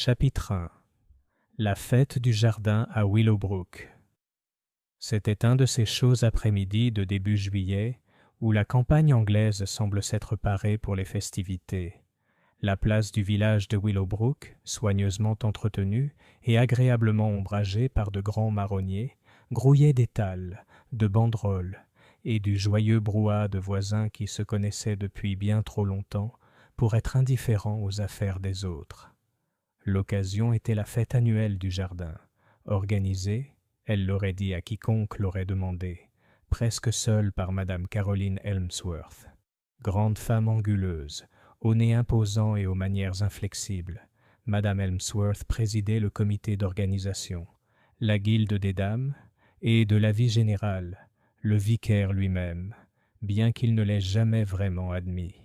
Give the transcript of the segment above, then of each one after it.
Chapitre 1. La fête du jardin à Willowbrook. C'était un de ces chauds après-midi de début juillet où la campagne anglaise semble s'être parée pour les festivités. La place du village de Willowbrook, soigneusement entretenue et agréablement ombragée par de grands marronniers, grouillait d'étals, de banderoles et du joyeux brouhaha de voisins qui se connaissaient depuis bien trop longtemps pour être indifférents aux affaires des autres. L'occasion était la fête annuelle du jardin, organisée, elle l'aurait dit à quiconque l'aurait demandé, presque seule par Madame Caroline Elmsworth. Grande femme anguleuse, au nez imposant et aux manières inflexibles, Madame Elmsworth présidait le comité d'organisation, la guilde des dames, et de la vie générale, le vicaire lui-même, bien qu'il ne l'ait jamais vraiment admis.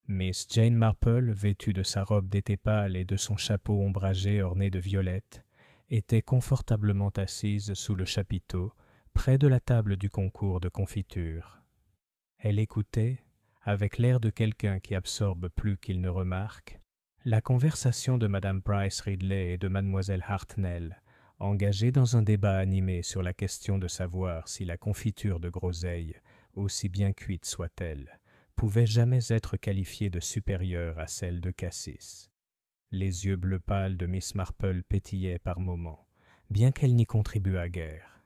Miss Jane Marple, vêtue de sa robe d'été pâle et de son chapeau ombragé orné de violettes, était confortablement assise sous le chapiteau, près de la table du concours de confiture. Elle écoutait, avec l'air de quelqu'un qui absorbe plus qu'il ne remarque, la conversation de Madame Price Ridley et de Mademoiselle Hartnell, engagées dans un débat animé sur la question de savoir si la confiture de groseille, aussi bien cuite soit-elle, pouvait jamais être qualifiée de supérieure à celle de cassis. Les yeux bleu pâle de Miss Marple pétillaient par moments, bien qu'elle n'y contribuât guère.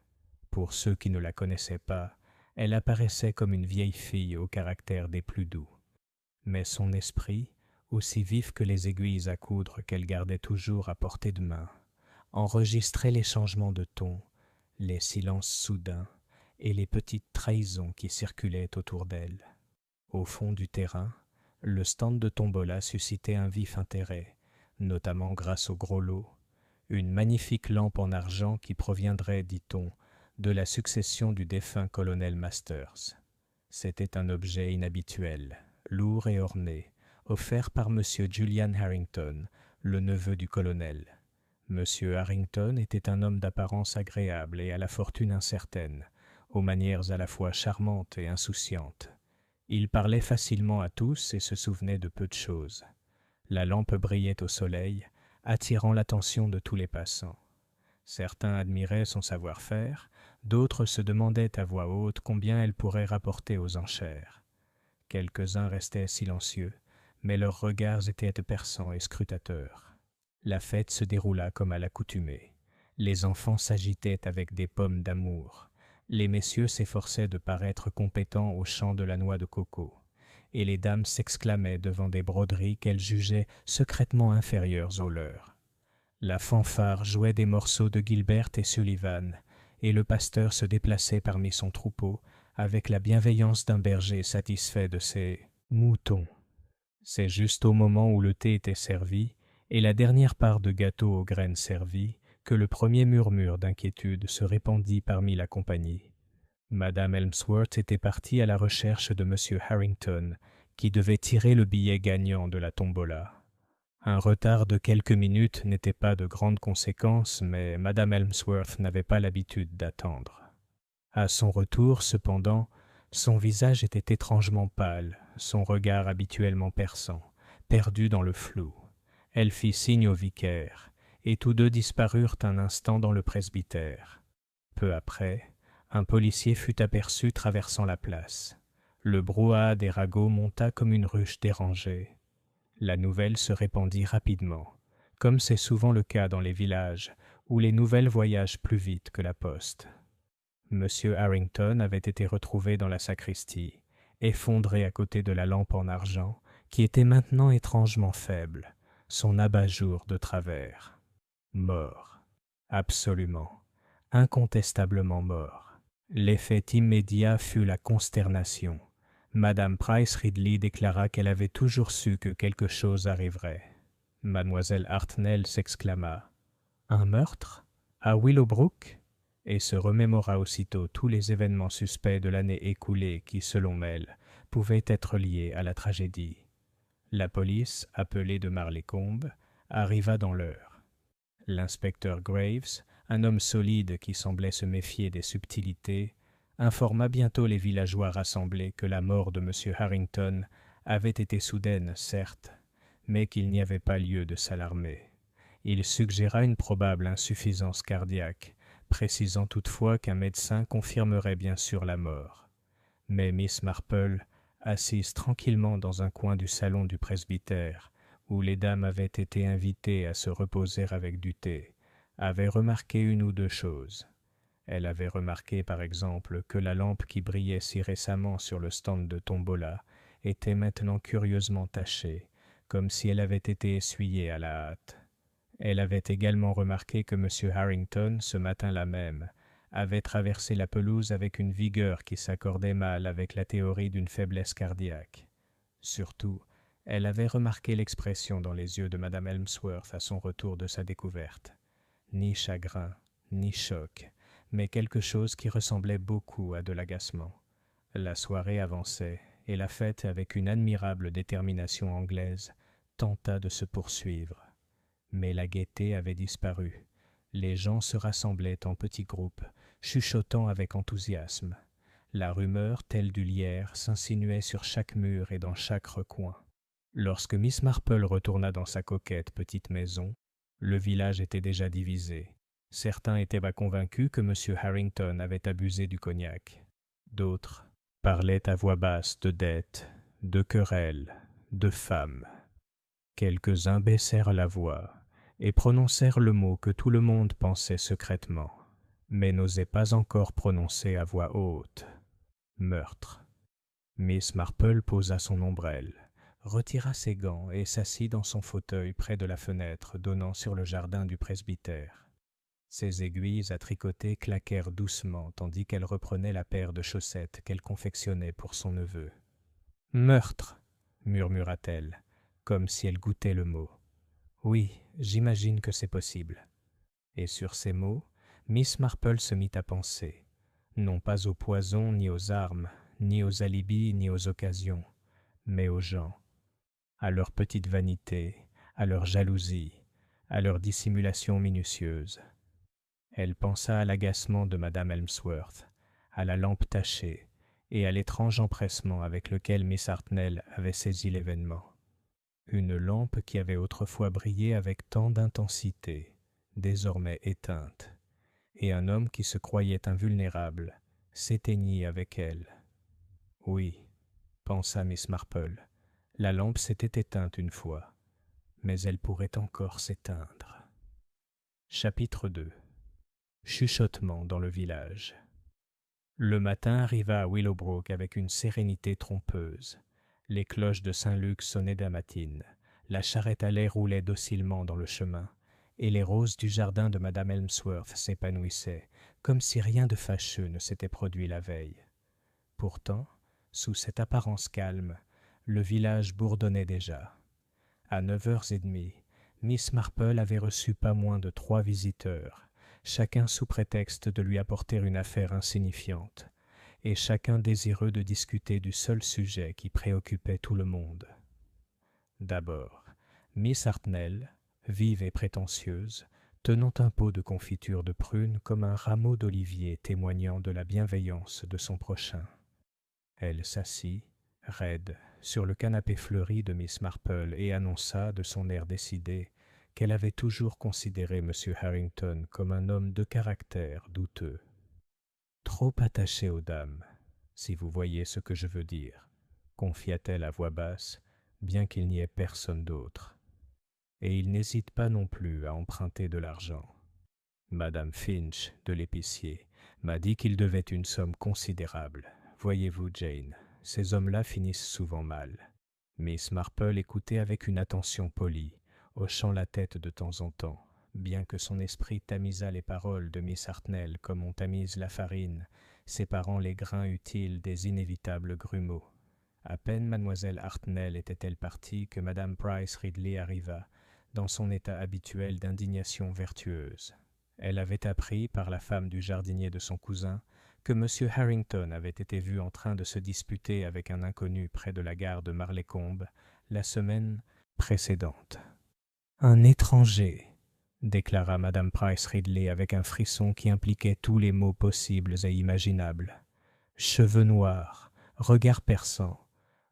Pour ceux qui ne la connaissaient pas, elle apparaissait comme une vieille fille au caractère des plus doux. Mais son esprit, aussi vif que les aiguilles à coudre qu'elle gardait toujours à portée de main, enregistrait les changements de ton, les silences soudains et les petites trahisons qui circulaient autour d'elle. Au fond du terrain, le stand de tombola suscitait un vif intérêt, notamment grâce au gros lot, une magnifique lampe en argent qui proviendrait, dit-on, de la succession du défunt colonel Masters. C'était un objet inhabituel, lourd et orné, offert par M. Julian Harrington, le neveu du colonel. M. Harrington était un homme d'apparence agréable et à la fortune incertaine, aux manières à la fois charmantes et insouciantes. Il parlait facilement à tous et se souvenait de peu de choses. La lampe brillait au soleil, attirant l'attention de tous les passants. Certains admiraient son savoir-faire, d'autres se demandaient à voix haute combien elle pourrait rapporter aux enchères. Quelques-uns restaient silencieux, mais leurs regards étaient perçants et scrutateurs. La fête se déroula comme à l'accoutumée. Les enfants s'agitaient avec des pommes d'amour. Les messieurs s'efforçaient de paraître compétents au chant de la noix de coco, et les dames s'exclamaient devant des broderies qu'elles jugeaient secrètement inférieures aux leurs. La fanfare jouait des morceaux de Gilbert et Sullivan, et le pasteur se déplaçait parmi son troupeau avec la bienveillance d'un berger satisfait de ses moutons. C'est juste au moment où le thé était servi, et la dernière part de gâteau aux graines servie, que le premier murmure d'inquiétude se répandit parmi la compagnie. Madame Elmsworth était partie à la recherche de M. Harrington, qui devait tirer le billet gagnant de la tombola. Un retard de quelques minutes n'était pas de grande conséquence, mais Madame Elmsworth n'avait pas l'habitude d'attendre. À son retour, cependant, son visage était étrangement pâle, son regard habituellement perçant, perdu dans le flou. Elle fit signe au vicaire, et tous deux disparurent un instant dans le presbytère. Peu après, un policier fut aperçu traversant la place. Le brouhaha des ragots monta comme une ruche dérangée. La nouvelle se répandit rapidement, comme c'est souvent le cas dans les villages, où les nouvelles voyagent plus vite que la poste. M. Harrington avait été retrouvé dans la sacristie, effondré à côté de la lampe en argent, qui était maintenant étrangement faible, son abat-jour de travers. Mort. Absolument, incontestablement mort. L'effet immédiat fut la consternation. Madame Price Ridley déclara qu'elle avait toujours su que quelque chose arriverait. Mademoiselle Hartnell s'exclama « Un meurtre ? À Willowbrook ?» et se remémora aussitôt tous les événements suspects de l'année écoulée qui, selon elle, pouvaient être liés à la tragédie. La police, appelée de Marleycombe, arriva dans l'heure. L'inspecteur Graves, un homme solide qui semblait se méfier des subtilités, informa bientôt les villageois rassemblés que la mort de M. Harrington avait été soudaine, certes, mais qu'il n'y avait pas lieu de s'alarmer. Il suggéra une probable insuffisance cardiaque, précisant toutefois qu'un médecin confirmerait bien sûr la mort. Mais Miss Marple, assise tranquillement dans un coin du salon du presbytère, où les dames avaient été invitées à se reposer avec du thé, avait remarqué une ou deux choses. Elle avait remarqué par exemple que la lampe qui brillait si récemment sur le stand de tombola était maintenant curieusement tachée, comme si elle avait été essuyée à la hâte. Elle avait également remarqué que M. Harrington, ce matin-là même, avait traversé la pelouse avec une vigueur qui s'accordait mal avec la théorie d'une faiblesse cardiaque. Surtout, elle avait remarqué l'expression dans les yeux de Mme Helmsworth à son retour de sa découverte. Ni chagrin, ni choc, mais quelque chose qui ressemblait beaucoup à de l'agacement. La soirée avançait, et la fête, avec une admirable détermination anglaise, tenta de se poursuivre. Mais la gaieté avait disparu. Les gens se rassemblaient en petits groupes, chuchotant avec enthousiasme. La rumeur, telle du lierre, s'insinuait sur chaque mur et dans chaque recoin. Lorsque Miss Marple retourna dans sa coquette petite maison, le village était déjà divisé. Certains étaient convaincus que M. Harrington avait abusé du cognac. D'autres parlaient à voix basse de dettes, de querelles, de femmes. Quelques-uns baissèrent la voix et prononcèrent le mot que tout le monde pensait secrètement, mais n'osait pas encore prononcer à voix haute. Meurtre. Miss Marple posa son ombrelle, retira ses gants et s'assit dans son fauteuil près de la fenêtre donnant sur le jardin du presbytère. Ses aiguilles à tricoter claquèrent doucement tandis qu'elle reprenait la paire de chaussettes qu'elle confectionnait pour son neveu. « Meurtre !» murmura-t-elle, comme si elle goûtait le mot. « Oui, j'imagine que c'est possible. » Et sur ces mots, Miss Marple se mit à penser, non pas au poison ni aux armes, ni aux alibis ni aux occasions, mais aux gens, à leur petite vanité, à leur jalousie, à leur dissimulation minutieuse. Elle pensa à l'agacement de Mme Helmsworth, à la lampe tachée et à l'étrange empressement avec lequel Miss Hartnell avait saisi l'événement. Une lampe qui avait autrefois brillé avec tant d'intensité, désormais éteinte, et un homme qui se croyait invulnérable s'éteignit avec elle. Oui, pensa Miss Marple, la lampe s'était éteinte une fois, mais elle pourrait encore s'éteindre. Chapitre 2. Chuchotement dans le village. Le matin arriva à Willowbrook avec une sérénité trompeuse. Les cloches de Saint-Luc sonnaient d'un matin, la charrette à lait roulait docilement dans le chemin, et les roses du jardin de Mme Helmsworth s'épanouissaient, comme si rien de fâcheux ne s'était produit la veille. Pourtant, sous cette apparence calme, le village bourdonnait déjà. À 9h30, Miss Marple avait reçu pas moins de 3 visiteurs, chacun sous prétexte de lui apporter une affaire insignifiante, et chacun désireux de discuter du seul sujet qui préoccupait tout le monde. D'abord, Miss Hartnell, vive et prétentieuse, tenant un pot de confiture de prunes comme un rameau d'olivier témoignant de la bienveillance de son prochain. Elle s'assit, raide, sur le canapé fleuri de Miss Marple et annonça, de son air décidé, qu'elle avait toujours considéré M. Harrington comme un homme de caractère douteux. Trop attaché aux dames, si vous voyez ce que je veux dire, confia-t-elle à voix basse, bien qu'il n'y ait personne d'autre. Et il n'hésite pas non plus à emprunter de l'argent. Madame Finch, de l'épicier, m'a dit qu'il devait une somme considérable. Voyez-vous, Jane, ces hommes-là finissent souvent mal. Miss Marple écoutait avec une attention polie, hochant la tête de temps en temps, bien que son esprit tamisât les paroles de Miss Hartnell comme on tamise la farine, séparant les grains utiles des inévitables grumeaux. À peine mademoiselle Hartnell était-elle partie que madame Price Ridley arriva, dans son état habituel d'indignation vertueuse. Elle avait appris, par la femme du jardinier de son cousin, que M. Harrington avait été vu en train de se disputer avec un inconnu près de la gare de Marleycombe la semaine précédente. « Un étranger !» déclara madame Price Ridley avec un frisson qui impliquait tous les mots possibles et imaginables. « Cheveux noirs, regard perçant,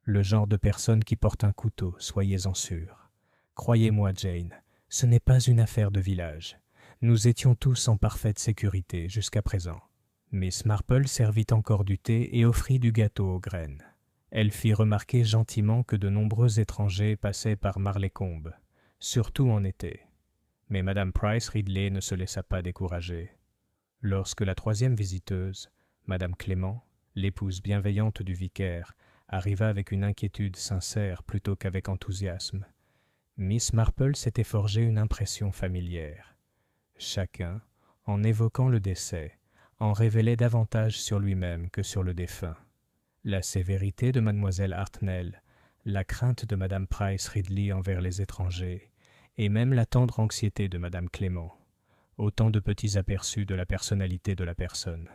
le genre de personne qui porte un couteau, soyez-en sûre. Croyez-moi, Jane, Ce n'est pas une affaire de village. Nous étions tous en parfaite sécurité jusqu'à présent. Miss Marple servit encore du thé et offrit du gâteau aux graines. Elle fit remarquer gentiment que de nombreux étrangers passaient par Marleycombe, surtout en été. Mais Madame Price Ridley ne se laissa pas décourager. Lorsque la troisième visiteuse, Madame Clément, l'épouse bienveillante du vicaire, arriva avec une inquiétude sincère plutôt qu'avec enthousiasme, Miss Marple s'était forgé une impression familière. Chacun, en évoquant le décès, en révélait davantage sur lui-même que sur le défunt. La sévérité de mademoiselle Hartnell, la crainte de Madame Price Ridley envers les étrangers, et même la tendre anxiété de Madame Clément, autant de petits aperçus de la personnalité de la personne.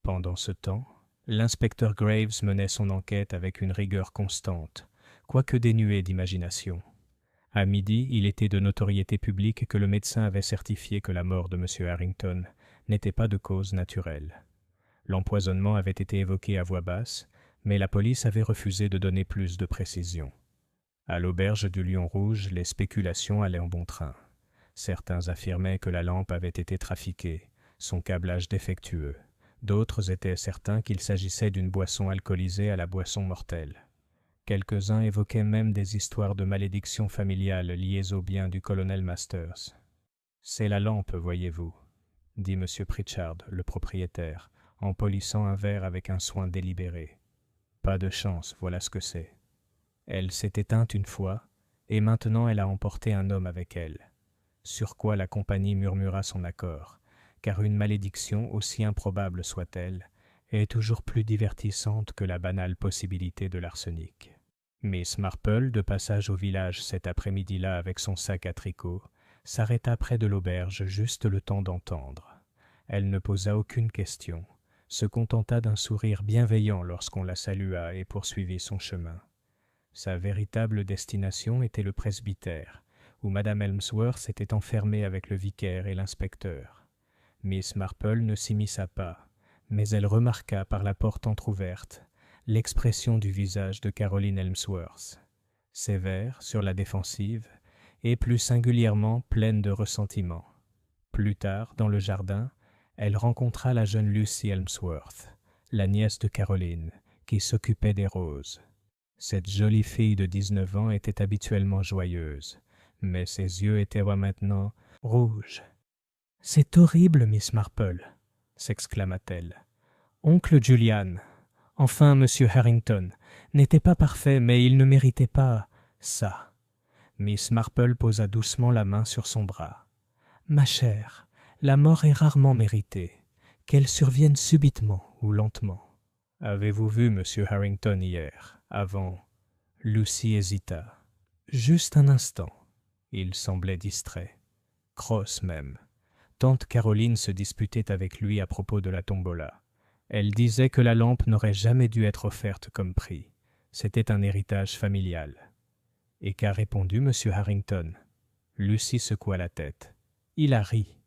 Pendant ce temps, l'inspecteur Graves menait son enquête avec une rigueur constante, quoique dénuée d'imagination. À midi, il était de notoriété publique que le médecin avait certifié que la mort de M. Harrington n'était pas de cause naturelle. L'empoisonnement avait été évoqué à voix basse, mais la police avait refusé de donner plus de précisions. À l'auberge du Lion Rouge, les spéculations allaient en bon train. Certains affirmaient que la lampe avait été trafiquée, son câblage défectueux. D'autres étaient certains qu'il s'agissait d'une boisson alcoolisée à la boisson mortelle. Quelques-uns évoquaient même des histoires de malédiction familiale liées aux biens du colonel Masters. « C'est la lampe, voyez-vous, » dit M. Pritchard, le propriétaire, en polissant un verre avec un soin délibéré. « Pas de chance, voilà ce que c'est. Elle s'est éteinte une fois, et maintenant elle a emporté un homme avec elle. » Sur quoi la compagnie murmura son accord, car une malédiction, aussi improbable soit-elle, est toujours plus divertissante que la banale possibilité de l'arsenic. Miss Marple, de passage au village cet après-midi-là avec son sac à tricot, s'arrêta près de l'auberge juste le temps d'entendre. Elle ne posa aucune question, se contenta d'un sourire bienveillant lorsqu'on la salua et poursuivit son chemin. Sa véritable destination était le presbytère, où Madame Helmsworth était enfermée avec le vicaire et l'inspecteur. Miss Marple ne s'immisça pas, mais elle remarqua par la porte entr'ouverte l'expression du visage de Caroline Helmsworth, sévère, sur la défensive, et plus singulièrement pleine de ressentiment. Plus tard, dans le jardin, elle rencontra la jeune Lucy Helmsworth, la nièce de Caroline, qui s'occupait des roses. Cette jolie fille de 19 ans était habituellement joyeuse, mais ses yeux étaient maintenant rouges. « C'est horrible, Miss Marple !» s'exclama-t-elle. « Oncle Julian, enfin Monsieur Harrington, n'était pas parfait, mais il ne méritait pas ça. » Miss Marple posa doucement la main sur son bras. « Ma chère, la mort est rarement méritée, qu'elle survienne subitement ou lentement. »« Avez-vous vu Monsieur Harrington hier, avant ?» Lucy hésita. « Juste un instant. » Il semblait distrait. Cross même. Tante Caroline se disputait avec lui à propos de la tombola. Elle disait que la lampe n'aurait jamais dû être offerte comme prix. C'était un héritage familial. Et qu'a répondu M. Harrington? Lucy secoua la tête. Il a ri.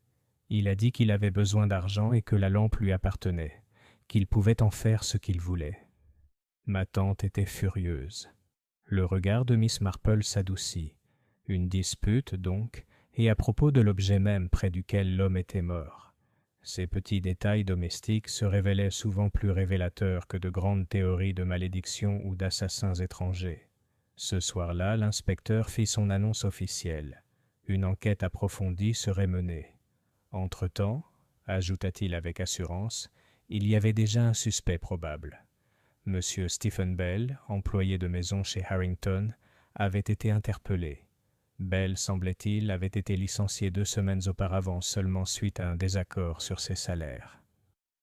Il a dit qu'il avait besoin d'argent et que la lampe lui appartenait, qu'il pouvait en faire ce qu'il voulait. Ma tante était furieuse. Le regard de Miss Marple s'adoucit. Une dispute, donc, et à propos de l'objet même près duquel l'homme était mort. Ces petits détails domestiques se révélaient souvent plus révélateurs que de grandes théories de malédiction ou d'assassins étrangers. Ce soir-là, l'inspecteur fit son annonce officielle. Une enquête approfondie serait menée. Entre-temps, ajouta-t-il avec assurance, il y avait déjà un suspect probable. Monsieur Stephen Bell, employé de maison chez Harrington, avait été interpellé. Bell, semblait-il, avait été licencié 2 semaines auparavant seulement suite à un désaccord sur ses salaires.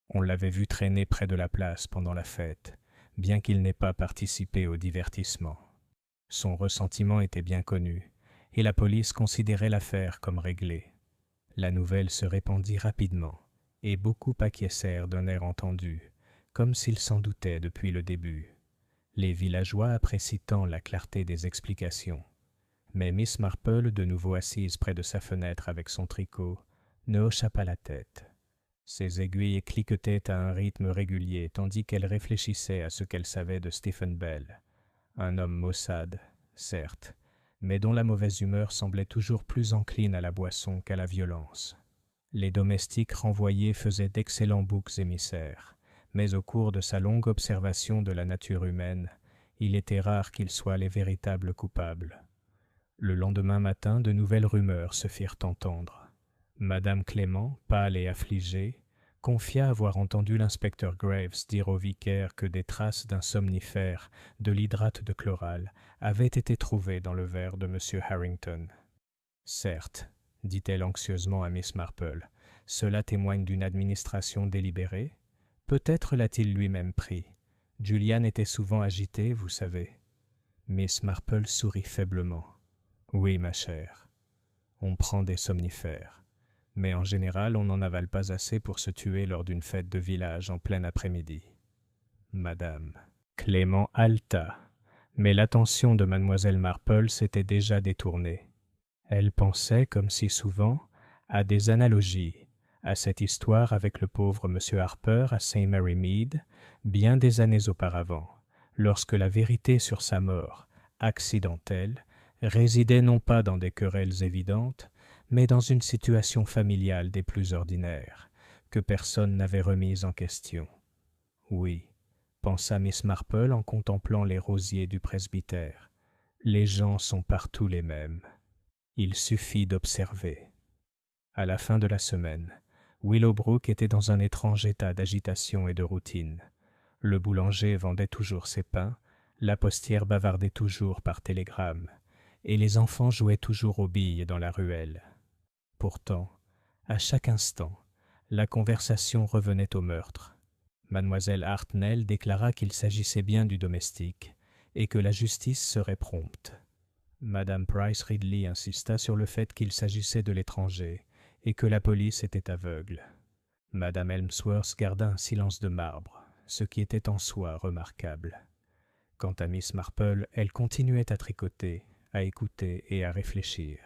On l'avait vu traîner près de la place pendant la fête, bien qu'il n'ait pas participé au divertissement. Son ressentiment était bien connu, et la police considérait l'affaire comme réglée. La nouvelle se répandit rapidement, et beaucoup acquiescèrent d'un air entendu, comme s'ils s'en doutaient depuis le début. Les villageois apprécient tant la clarté des explications. Mais Miss Marple, de nouveau assise près de sa fenêtre avec son tricot, ne hocha pas la tête. Ses aiguilles cliquetaient à un rythme régulier tandis qu'elle réfléchissait à ce qu'elle savait de Stephen Bell. Un homme maussade, certes, mais dont la mauvaise humeur semblait toujours plus encline à la boisson qu'à la violence. Les domestiques renvoyés faisaient d'excellents boucs émissaires, mais au cours de sa longue observation de la nature humaine, il était rare qu'ils soient les véritables coupables. Le lendemain matin, de nouvelles rumeurs se firent entendre. Madame Clément, pâle et affligée, confia avoir entendu l'inspecteur Graves dire au vicaire que des traces d'un somnifère, de l'hydrate de chloral, avaient été trouvées dans le verre de M. Harrington. « Certes, dit-elle anxieusement à Miss Marple, cela témoigne d'une administration délibérée. Peut-être l'a-t-il lui-même pris. Julian était souvent agité, vous savez. » Miss Marple sourit faiblement. « Oui, ma chère, on prend des somnifères, mais en général on n'en avale pas assez pour se tuer lors d'une fête de village en plein après-midi. » Madame. Clément haleta, mais l'attention de mademoiselle Marple s'était déjà détournée. Elle pensait, comme si souvent, à des analogies, à cette histoire avec le pauvre M. Harper à St. Mary Mead, bien des années auparavant, lorsque la vérité sur sa mort, accidentelle, résidait non pas dans des querelles évidentes, mais dans une situation familiale des plus ordinaires, que personne n'avait remise en question. Oui, pensa Miss Marple en contemplant les rosiers du presbytère, les gens sont partout les mêmes. Il suffit d'observer. À la fin de la semaine, Willowbrook était dans un étrange état d'agitation et de routine. Le boulanger vendait toujours ses pains, la postière bavardait toujours par télégramme, et les enfants jouaient toujours aux billes dans la ruelle. Pourtant, à chaque instant, la conversation revenait au meurtre. Mademoiselle Hartnell déclara qu'il s'agissait bien du domestique, et que la justice serait prompte. Madame Price Ridley insista sur le fait qu'il s'agissait de l'étranger, et que la police était aveugle. Madame Elmsworth garda un silence de marbre, ce qui était en soi remarquable. Quant à Miss Marple, elle continuait à tricoter, à écouter et à réfléchir.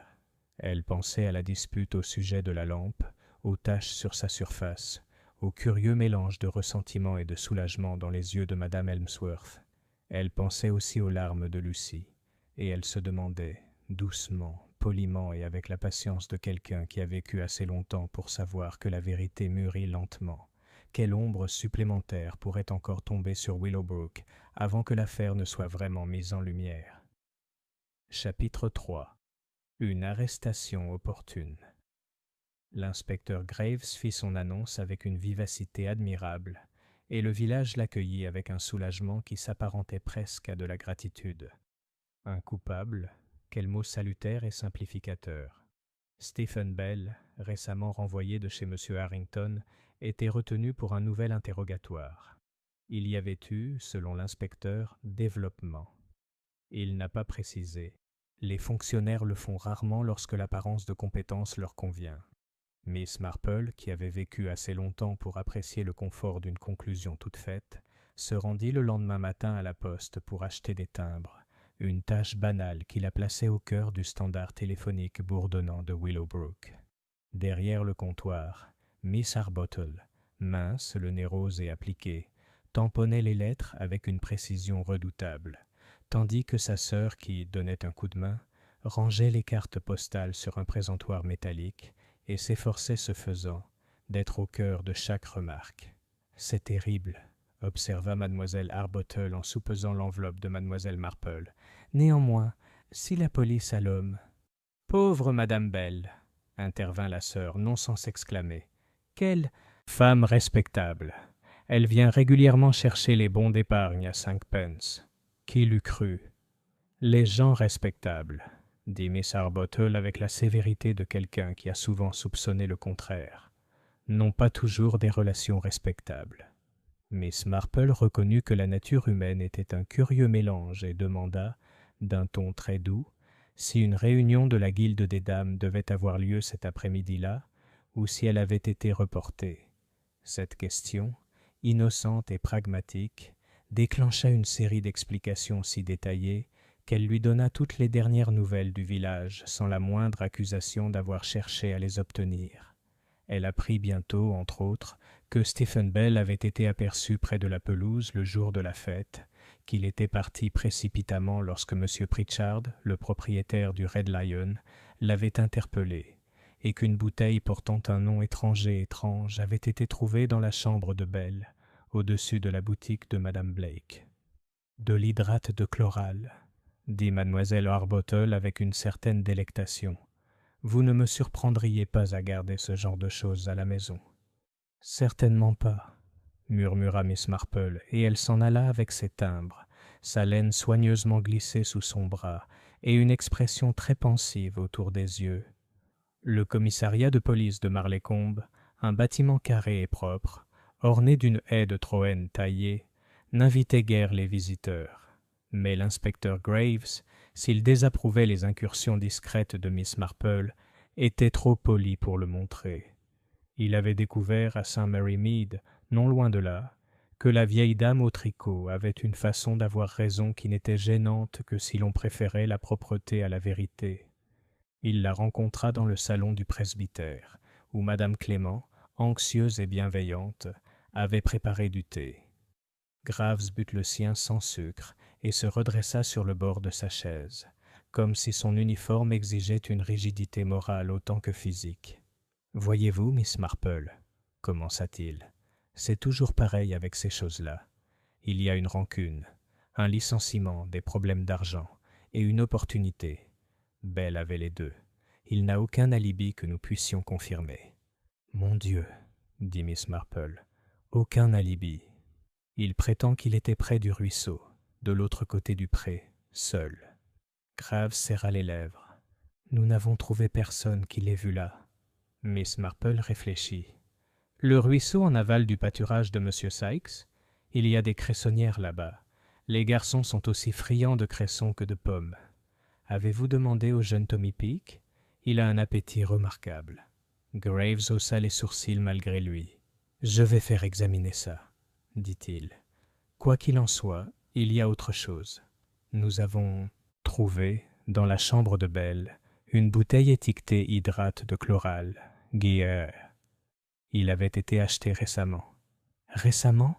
Elle pensait à la dispute au sujet de la lampe, aux taches sur sa surface, au curieux mélange de ressentiment et de soulagement dans les yeux de Madame Elmsworth. Elle pensait aussi aux larmes de Lucie, et elle se demandait, doucement, poliment et avec la patience de quelqu'un qui a vécu assez longtemps pour savoir que la vérité mûrit lentement, quelle ombre supplémentaire pourrait encore tomber sur Willowbrook avant que l'affaire ne soit vraiment mise en lumière. Chapitre 3. Une arrestation opportune. L'inspecteur Graves fit son annonce avec une vivacité admirable, et le village l'accueillit avec un soulagement qui s'apparentait presque à de la gratitude. Un coupable, quel mot salutaire et simplificateur. Stephen Bell, récemment renvoyé de chez M. Harrington, était retenu pour un nouvel interrogatoire. Il y avait eu, selon l'inspecteur, développement. Il n'a pas précisé. Les fonctionnaires le font rarement lorsque l'apparence de compétence leur convient. Miss Marple, qui avait vécu assez longtemps pour apprécier le confort d'une conclusion toute faite, se rendit le lendemain matin à la poste pour acheter des timbres, une tâche banale qui la plaçait au cœur du standard téléphonique bourdonnant de Willowbrook. Derrière le comptoir, Miss Arbottle, mince, le nez rose et appliqué, tamponnait les lettres avec une précision redoutable, tandis que sa sœur, qui donnait un coup de main, rangeait les cartes postales sur un présentoir métallique et s'efforçait ce faisant d'être au cœur de chaque remarque. « C'est terrible », observa mademoiselle Arbottle en soupesant l'enveloppe de mademoiselle Marple. « Néanmoins, si la police a l'homme... »« Pauvre madame Bell !» intervint la sœur, non sans s'exclamer. « Quelle femme respectable! Elle vient régulièrement chercher les bons d'épargne à 5 pence. Qui l'eût cru? Les gens respectables, dit Miss Arbottle avec la sévérité de quelqu'un qui a souvent soupçonné le contraire, n'ont pas toujours des relations respectables. Miss Marple reconnut que la nature humaine était un curieux mélange et demanda, d'un ton très doux, si une réunion de la Guilde des Dames devait avoir lieu cet après-midi-là, ou si elle avait été reportée. Cette question, innocente et pragmatique, déclencha une série d'explications si détaillées qu'elle lui donna toutes les dernières nouvelles du village sans la moindre accusation d'avoir cherché à les obtenir. Elle apprit bientôt, entre autres, que Stephen Bell avait été aperçu près de la pelouse le jour de la fête, qu'il était parti précipitamment lorsque M. Pritchard, le propriétaire du Red Lion, l'avait interpellé, et qu'une bouteille portant un nom étranger étrange avait été trouvée dans la chambre de Belle, au-dessus de la boutique de Madame Blake. « De l'hydrate de chloral », dit mademoiselle Harbottle avec une certaine délectation. « Vous ne me surprendriez pas à garder ce genre de choses à la maison. »« Certainement pas, » murmura Miss Marple, et elle s'en alla avec ses timbres, sa laine soigneusement glissée sous son bras, et une expression très pensive autour des yeux. Le commissariat de police de Marlécombe, un bâtiment carré et propre, orné d'une haie de Troène taillée, n'invitait guère les visiteurs. Mais l'inspecteur Graves, s'il désapprouvait les incursions discrètes de Miss Marple, était trop poli pour le montrer. Il avait découvert à St. Mary Mead, non loin de là, que la vieille dame au tricot avait une façon d'avoir raison qui n'était gênante que si l'on préférait la propreté à la vérité. Il la rencontra dans le salon du presbytère, où Madame Clément, anxieuse et bienveillante, avait préparé du thé. Graves but le sien sans sucre et se redressa sur le bord de sa chaise, comme si son uniforme exigeait une rigidité morale autant que physique. « Voyez-vous, Miss Marple, commença-t-il, c'est toujours pareil avec ces choses-là. Il y a une rancune, un licenciement, des problèmes d'argent et une opportunité. Belle avait les deux. Il n'a aucun alibi que nous puissions confirmer. »« Mon Dieu, dit Miss Marple, aucun alibi. Il prétend qu'il était près du ruisseau, de l'autre côté du pré, seul. » Graves serra les lèvres. « Nous n'avons trouvé personne qui l'ait vu là. » Miss Marple réfléchit. « Le ruisseau en aval du pâturage de M. Sykes? Il y a des cressonnières là-bas. Les garçons sont aussi friands de cressons que de pommes. Avez-vous demandé au jeune Tommy Peake? Il a un appétit remarquable. » Graves haussa les sourcils malgré lui. « Je vais faire examiner ça, dit-il. Quoi qu'il en soit, il y a autre chose. Nous avons trouvé, dans la chambre de Belle, une bouteille étiquetée hydrate de chloral, Guier. Il avait été acheté récemment. »« Récemment ?»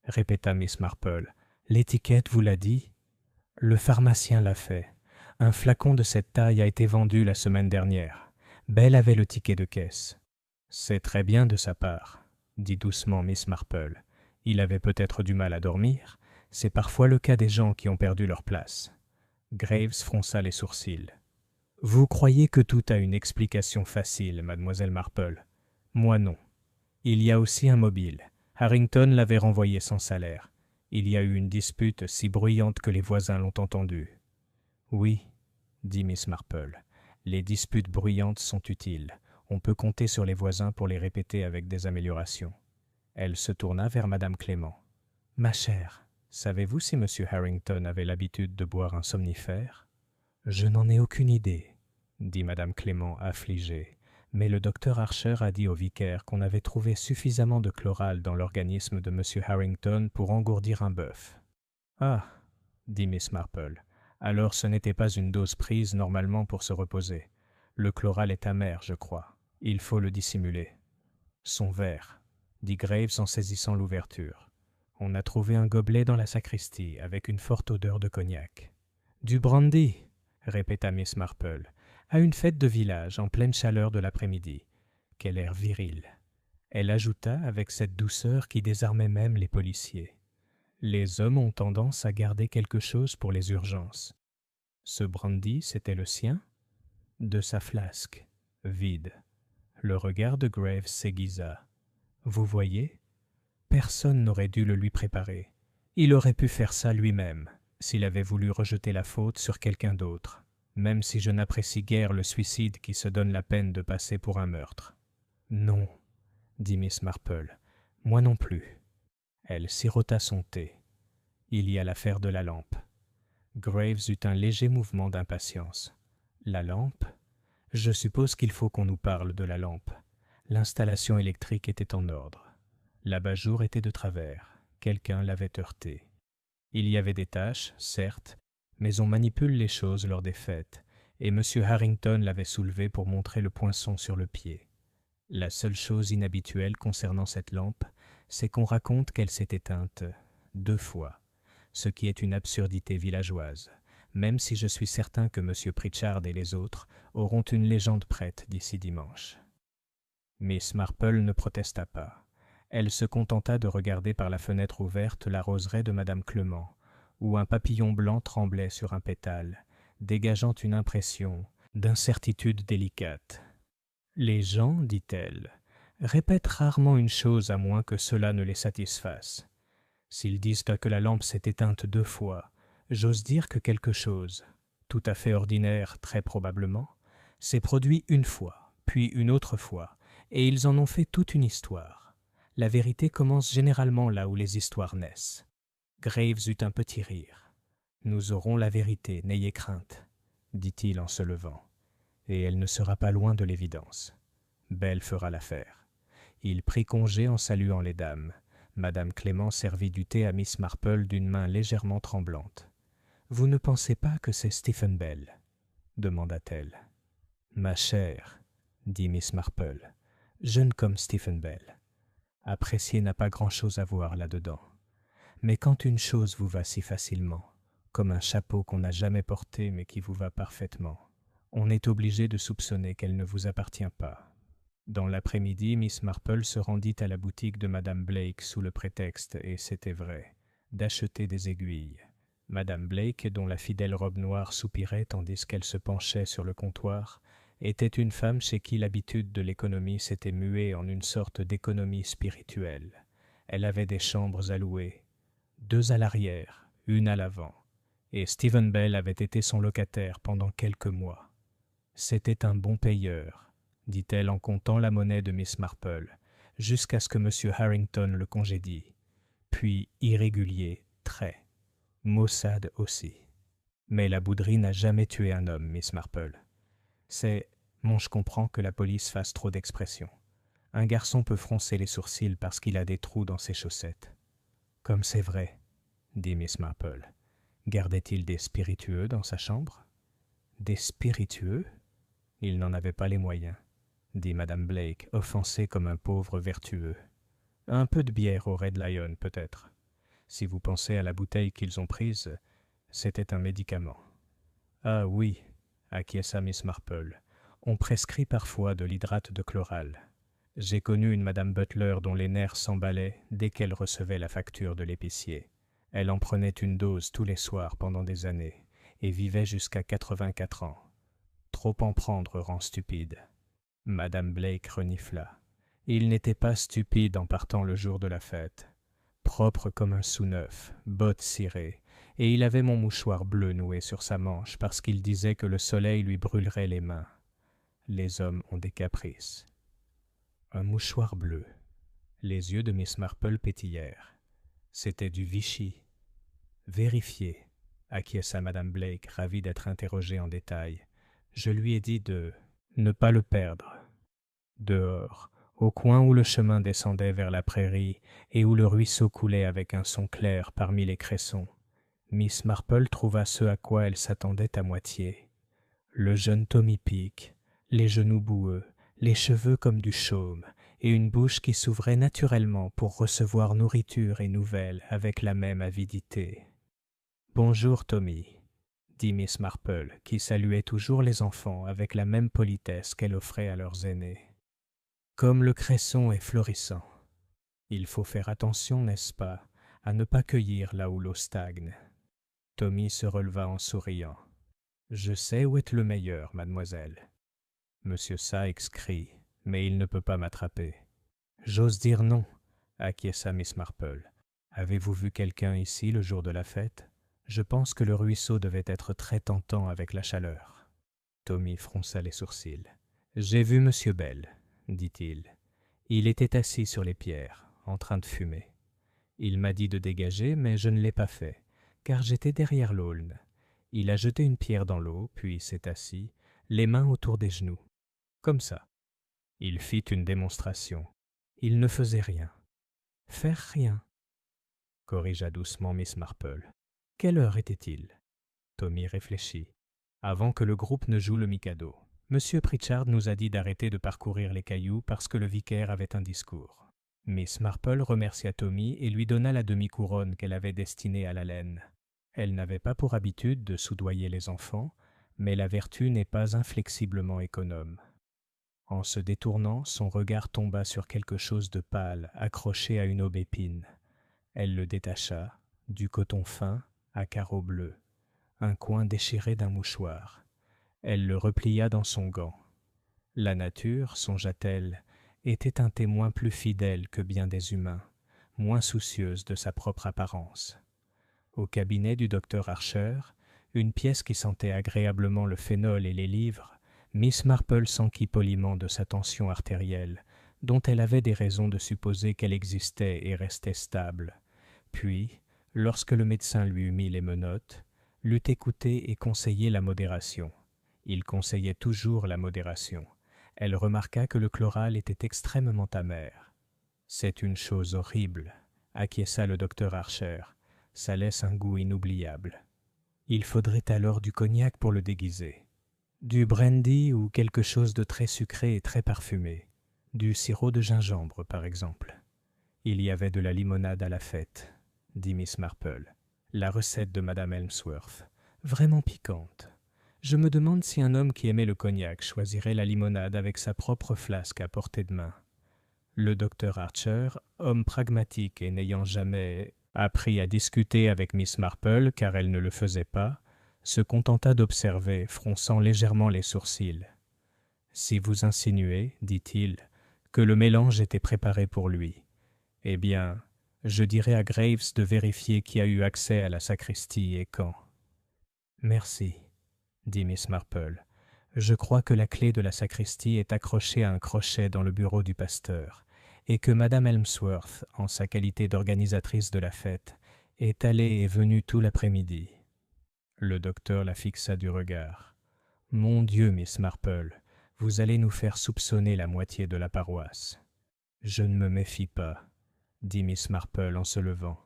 répéta Miss Marple. « L'étiquette vous l'a dit ? » ?»« Le pharmacien l'a fait. Un flacon de cette taille a été vendu la semaine dernière. Belle avait le ticket de caisse. »« C'est très bien de sa part, » dit doucement Miss Marple. « Il avait peut-être du mal à dormir. C'est parfois le cas des gens qui ont perdu leur place. » Graves fronça les sourcils. « Vous croyez que tout a une explication facile, mademoiselle Marple. Moi non. Il y a aussi un mobile. Harrington l'avait renvoyé sans salaire. Il y a eu une dispute si bruyante que les voisins l'ont entendue. »« Oui, dit Miss Marple. Les disputes bruyantes sont utiles. On peut compter sur les voisins pour les répéter avec des améliorations. » Elle se tourna vers Madame Clément. « Ma chère, savez-vous si M. Harrington avait l'habitude de boire un somnifère ? » « Je n'en ai aucune idée, » dit Madame Clément affligée. « Mais le docteur Archer a dit au vicaire qu'on avait trouvé suffisamment de chloral dans l'organisme de M. Harrington pour engourdir un bœuf. »« Ah, dit Miss Marple. Alors ce n'était pas une dose prise normalement pour se reposer. Le chloral est amer, je crois. Il faut le dissimuler. »« Son verre, dit Graves en saisissant l'ouverture. On a trouvé un gobelet dans la sacristie avec une forte odeur de cognac. »« Du brandy, répéta Miss Marple, à une fête de village en pleine chaleur de l'après-midi. Quel air viril. Elle ajouta avec cette douceur qui désarmait même les policiers. Les hommes ont tendance à garder quelque chose pour les urgences. Ce brandy, c'était le sien? De sa flasque, vide. Le regard de Graves s'aiguisa. Vous voyez? Personne n'aurait dû le lui préparer. Il aurait pu faire ça lui-même, s'il avait voulu rejeter la faute sur quelqu'un d'autre, même si je n'apprécie guère le suicide qui se donne la peine de passer pour un meurtre. Non, dit Miss Marple, moi non plus. Elle sirota son thé. Il y a l'affaire de la lampe. Graves eut un léger mouvement d'impatience. La lampe? Je suppose qu'il faut qu'on nous parle de la lampe. L'installation électrique était en ordre. L'abat-jour était de travers. Quelqu'un l'avait heurté. Il y avait des taches, certes, mais on manipule les choses lors des fêtes, et M. Harrington l'avait soulevé pour montrer le poinçon sur le pied. La seule chose inhabituelle concernant cette lampe, c'est qu'on raconte qu'elle s'est éteinte 2 fois. ce qui est une absurdité villageoise, même si je suis certain que M. Pritchard et les autres auront une légende prête d'ici dimanche. » Miss Marple ne protesta pas. Elle se contenta de regarder par la fenêtre ouverte la roseraie de Madame Clement, où un papillon blanc tremblait sur un pétale, dégageant une impression d'incertitude délicate. « Les gens, dit-elle, répètent rarement une chose à moins que cela ne les satisfasse. S'ils disent que la lampe s'est éteinte 2 fois, j'ose dire que quelque chose, tout à fait ordinaire très probablement, s'est produit 1 fois, puis une autre fois, et ils en ont fait toute une histoire. La vérité commence généralement là où les histoires naissent. » Graves eut un petit rire. « Nous aurons la vérité, n'ayez crainte, » dit-il en se levant. « Et elle ne sera pas loin de l'évidence. Belle fera l'affaire. » Il prit congé en saluant les dames. Madame Clément servit du thé à Miss Marple d'une main légèrement tremblante. « Vous ne pensez pas que c'est Stephen Bell ?» demanda-t-elle. « Ma chère, » dit Miss Marple, « jeune comme Stephen Bell. Apprécier n'a pas grand-chose à voir là-dedans. Mais quand une chose vous va si facilement, comme un chapeau qu'on n'a jamais porté mais qui vous va parfaitement, on est obligé de soupçonner qu'elle ne vous appartient pas. » Dans l'après-midi, Miss Marple se rendit à la boutique de Madame Blake sous le prétexte, et c'était vrai, d'acheter des aiguilles. Madame Blake, dont la fidèle robe noire soupirait tandis qu'elle se penchait sur le comptoir, était une femme chez qui l'habitude de l'économie s'était muée en une sorte d'économie spirituelle. Elle avait des chambres à louer, 2 à l'arrière, 1 à l'avant, et Stephen Bell avait été son locataire pendant quelques mois. C'était un bon payeur, dit-elle en comptant la monnaie de Miss Marple, jusqu'à ce que M. Harrington le congédie. Puis irrégulier, très. Maussade aussi. Mais la bouderie n'a jamais tué un homme, Miss Marple. C'est, je comprends que la police fasse trop d'expression. Un garçon peut froncer les sourcils parce qu'il a des trous dans ses chaussettes. Comme c'est vrai, dit Miss Marple. Gardait-il des spiritueux dans sa chambre? Des spiritueux? Il n'en avait pas les moyens, dit Madame Blake, offensée comme un pauvre vertueux. Un peu de bière au Red Lion, peut-être. Si vous pensez à la bouteille qu'ils ont prise, c'était un médicament. Ah oui, acquiesça Miss Marple. On prescrit parfois de l'hydrate de chloral. J'ai connu une Madame Butler dont les nerfs s'emballaient dès qu'elle recevait la facture de l'épicier. Elle en prenait une dose tous les soirs pendant des années et vivait jusqu'à 84 ans. Trop en prendre rend stupide. Madame Blake renifla. Il n'était pas stupide en partant le jour de la fête. Propre comme un sou neuf, bottes cirées, et il avait mon mouchoir bleu noué sur sa manche parce qu'il disait que le soleil lui brûlerait les mains. Les hommes ont des caprices. Un mouchoir bleu. Les yeux de Miss Marple pétillèrent. C'était du Vichy. Vérifiez, acquiesça Madame Blake, ravie d'être interrogée en détail. Je lui ai dit de ne pas le perdre. Dehors, au coin où le chemin descendait vers la prairie et où le ruisseau coulait avec un son clair parmi les cressons, Miss Marple trouva ce à quoi elle s'attendait à moitié. Le jeune Tommy Peake, les genoux boueux, les cheveux comme du chaume, et une bouche qui s'ouvrait naturellement pour recevoir nourriture et nouvelles avec la même avidité. « Bonjour, Tommy », dit Miss Marple, qui saluait toujours les enfants avec la même politesse qu'elle offrait à leurs aînés. « Comme le cresson est florissant. Il faut faire attention, n'est-ce pas, à ne pas cueillir là où l'eau stagne. » Tommy se releva en souriant. « Je sais où est le meilleur, mademoiselle. » Monsieur Sykes crie, mais il ne peut pas m'attraper. « J'ose dire non, » acquiesça Miss Marple. « Avez-vous vu quelqu'un ici le jour de la fête? Je pense que le ruisseau devait être très tentant avec la chaleur. » Tommy fronça les sourcils. « J'ai vu Monsieur Bell, » dit-il. Il était assis sur les pierres, en train de fumer. Il m'a dit de dégager, mais je ne l'ai pas fait, car j'étais derrière l'aulne. Il a jeté une pierre dans l'eau, puis s'est assis, les mains autour des genoux. Comme ça. Il fit une démonstration. Il ne faisait rien. Faire rien, corrigea doucement Miss Marple. Quelle heure était-il? Tommy réfléchit. Avant que le groupe ne joue le Mikado. Monsieur Pritchard nous a dit d'arrêter de parcourir les cailloux parce que le vicaire avait un discours. Miss Marple remercia Tommy et lui donna la demi-couronne qu'elle avait destinée à la laine. Elle n'avait pas pour habitude de soudoyer les enfants, mais la vertu n'est pas inflexiblement économe. En se détournant, son regard tomba sur quelque chose de pâle, accroché à une aubépine. Elle le détacha, du coton fin à carreaux bleus, un coin déchiré d'un mouchoir. Elle le replia dans son gant. La nature, songea-t-elle, était un témoin plus fidèle que bien des humains, moins soucieuse de sa propre apparence. Au cabinet du docteur Archer, une pièce qui sentait agréablement le phénol et les livres, Miss Marple s'enquit poliment de sa tension artérielle, dont elle avait des raisons de supposer qu'elle existait et restait stable. Puis, lorsque le médecin lui eut mis les menottes, l'eut écouté et conseillé la modération. Il conseillait toujours la modération. Elle remarqua que le chloral était extrêmement amer. « C'est une chose horrible, » acquiesça le docteur Archer. « Ça laisse un goût inoubliable. Il faudrait alors du cognac pour le déguiser. Du brandy ou quelque chose de très sucré et très parfumé. Du sirop de gingembre, par exemple. Il y avait de la limonade à la fête, dit Miss Marple. La recette de Madame Helmsworth, vraiment piquante. Je me demande si un homme qui aimait le cognac choisirait la limonade avec sa propre flasque à portée de main. Le docteur Archer, homme pragmatique et n'ayant jamais appris à discuter avec Miss Marple, car elle ne le faisait pas, se contenta d'observer, fronçant légèrement les sourcils. « Si vous insinuez, dit-il, que le mélange était préparé pour lui, eh bien, je dirai à Graves de vérifier qui a eu accès à la sacristie et quand. »« Merci, » dit Miss Marple. « Je crois que la clé de la sacristie est accrochée à un crochet dans le bureau du pasteur, et que Madame Helmsworth, en sa qualité d'organisatrice de la fête, est allée et venue tout l'après-midi. » Le docteur la fixa du regard. « Mon Dieu, Miss Marple, vous allez nous faire soupçonner la moitié de la paroisse. »« Je ne me méfie pas, » dit Miss Marple en se levant,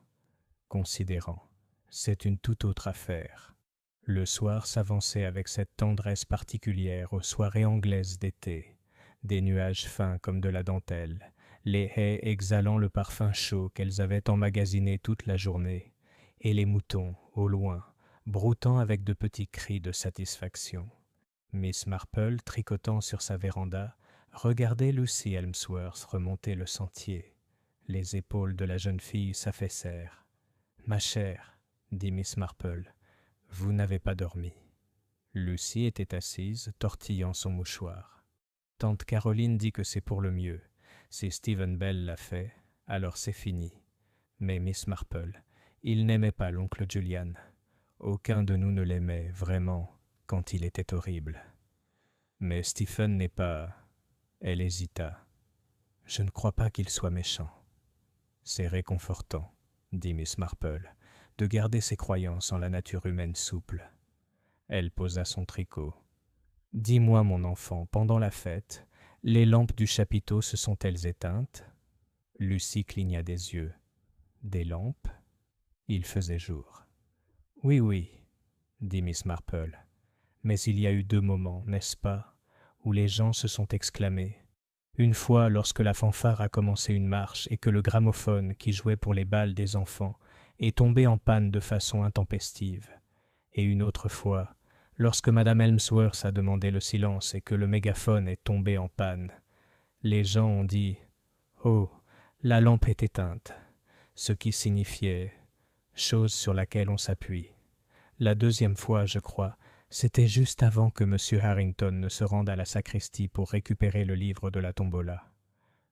considérant. « C'est une toute autre affaire. » Le soir s'avançait avec cette tendresse particulière aux soirées anglaises d'été, des nuages fins comme de la dentelle, les haies exhalant le parfum chaud qu'elles avaient emmagasiné toute la journée, et les moutons, au loin, broutant avec de petits cris de satisfaction. Miss Marple, tricotant sur sa véranda, regardait Lucy Helmsworth remonter le sentier. Les épaules de la jeune fille s'affaissèrent. « Ma chère, » dit Miss Marple, « vous n'avez pas dormi. » Lucy était assise, tortillant son mouchoir. « Tante Caroline dit que c'est pour le mieux. Si Stephen Bell l'a fait, alors c'est fini. Mais Miss Marple, il n'aimait pas l'oncle Julian. Aucun de nous ne l'aimait, vraiment, quand il était horrible. Mais Stephen n'est pas... » Elle hésita. « Je ne crois pas qu'il soit méchant. » « C'est réconfortant, » dit Miss Marple, « de garder ses croyances en la nature humaine souple. » Elle posa son tricot. « Dis-moi, mon enfant, pendant la fête, les lampes du chapiteau se sont-elles éteintes ?» Lucy cligna des yeux. « Des lampes ?» Il faisait jour. « Oui, oui, » dit Miss Marple. « Mais il y a eu 2 moments, n'est-ce pas, où les gens se sont exclamés. Une fois lorsque la fanfare a commencé une marche et que le gramophone qui jouait pour les bals des enfants est tombé en panne de façon intempestive. Et une autre fois, lorsque Madame Helmsworth a demandé le silence et que le mégaphone est tombé en panne. Les gens ont dit « Oh, la lampe est éteinte », ce qui signifiait « chose sur laquelle on s'appuie ». La 2e fois, je crois, c'était juste avant que M. Harrington ne se rende à la sacristie pour récupérer le livre de la tombola.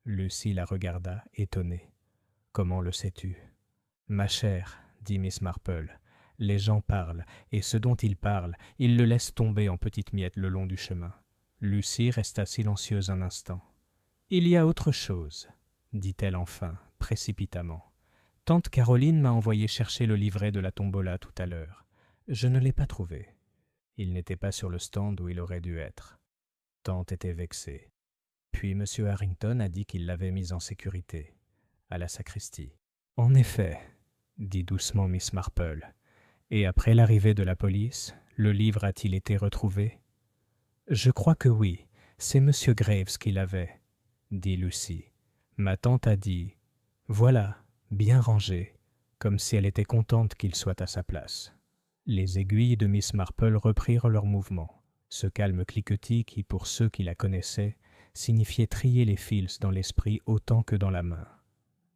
Lucy la regarda, étonnée. « Comment le sais-tu » ?« Ma chère, » dit Miss Marple, « les gens parlent, et ce dont ils parlent, ils le laissent tomber en petites miettes le long du chemin. » Lucy resta silencieuse un instant. « Il y a autre chose, » dit-elle enfin, précipitamment. « Tante Caroline m'a envoyé chercher le livret de la tombola tout à l'heure. Je ne l'ai pas trouvé. » Il n'était pas sur le stand où il aurait dû être. Tante était vexée. Puis M. Harrington a dit qu'il l'avait mise en sécurité, à la sacristie. « En effet, » dit doucement Miss Marple. « Et après l'arrivée de la police, le livre a-t-il été retrouvé ?»« Je crois que oui, c'est M. Graves qui l'avait, » dit Lucy. « Ma tante a dit, Voilà, bien rangé, comme si elle était contente qu'il soit à sa place. Les aiguilles de Miss Marple reprirent leur mouvement, ce calme cliquetis qui, pour ceux qui la connaissaient, signifiait trier les fils dans l'esprit autant que dans la main.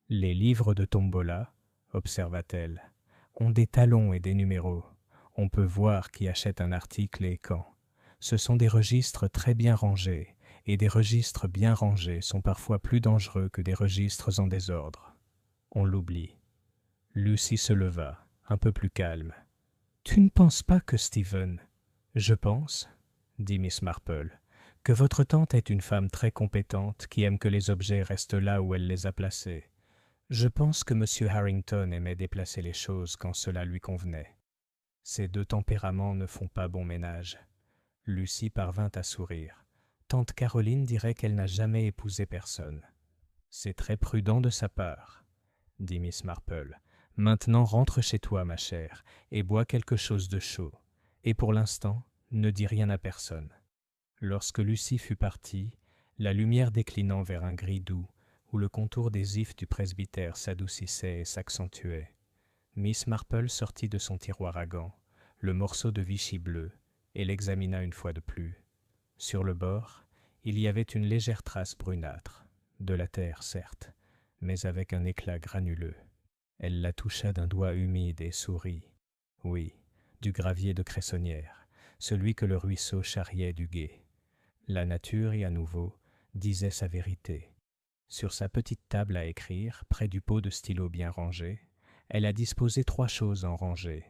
Les livres de tombola, observa-t-elle, ont des talons et des numéros. On peut voir qui achète un article et quand. Ce sont des registres très bien rangés, et des registres bien rangés sont parfois plus dangereux que des registres en désordre. On l'oublie. Lucy se leva, un peu plus calme. « Tu ne penses pas que Stephen… » « Je pense, » dit Miss Marple, « que votre tante est une femme très compétente qui aime que les objets restent là où elle les a placés. Je pense que M. Harrington aimait déplacer les choses quand cela lui convenait. Ces deux tempéraments ne font pas bon ménage. » Lucy parvint à sourire. Tante Caroline dirait qu'elle n'a jamais épousé personne. « C'est très prudent de sa part, » dit Miss Marple. « Maintenant rentre chez toi, ma chère, et bois quelque chose de chaud. Et pour l'instant, ne dis rien à personne. » Lorsque Lucy fut partie, la lumière déclinant vers un gris doux, où le contour des ifs du presbytère s'adoucissait et s'accentuait, Miss Marple sortit de son tiroir à gants le morceau de Vichy bleu et l'examina une fois de plus. Sur le bord, il y avait une légère trace brunâtre, de la terre certes, mais avec un éclat granuleux. Elle la toucha d'un doigt humide et sourit. Oui, du gravier de Cressonnière, celui que le ruisseau charriait du gué. La nature, y à nouveau, disait sa vérité. Sur sa petite table à écrire, près du pot de stylo bien rangé, elle a disposé 3 choses en rangée.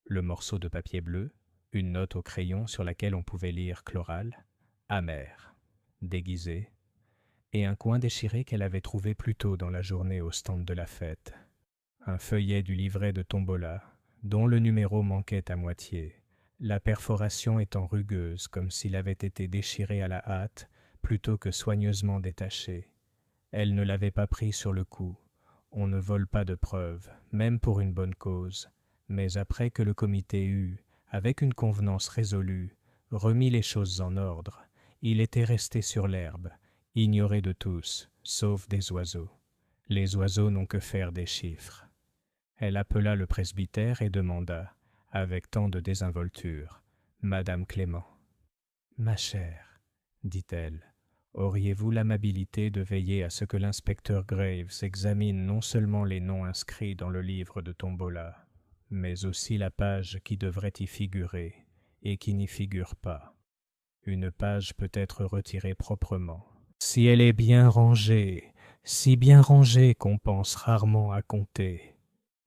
Le morceau de papier bleu, une note au crayon sur laquelle on pouvait lire chloral, amer, déguisé, et un coin déchiré qu'elle avait trouvé plus tôt dans la journée au stand de la fête. Un feuillet du livret de tombola, dont le numéro manquait à moitié, la perforation étant rugueuse comme s'il avait été déchiré à la hâte plutôt que soigneusement détaché. Elle ne l'avait pas pris sur le coup. On ne vole pas de preuves, même pour une bonne cause, mais après que le comité eut, avec une convenance résolue, remis les choses en ordre, il était resté sur l'herbe, ignoré de tous, sauf des oiseaux. Les oiseaux n'ont que faire des chiffres. Elle appela le presbytère et demanda, avec tant de désinvolture, « Madame Clément. »« Ma chère, » dit-elle, « auriez-vous l'amabilité de veiller à ce que l'inspecteur Graves examine non seulement les noms inscrits dans le livre de tombola, mais aussi la page qui devrait y figurer et qui n'y figure pas. Une page peut être retirée proprement. Si elle est bien rangée, si bien rangée qu'on pense rarement à compter. »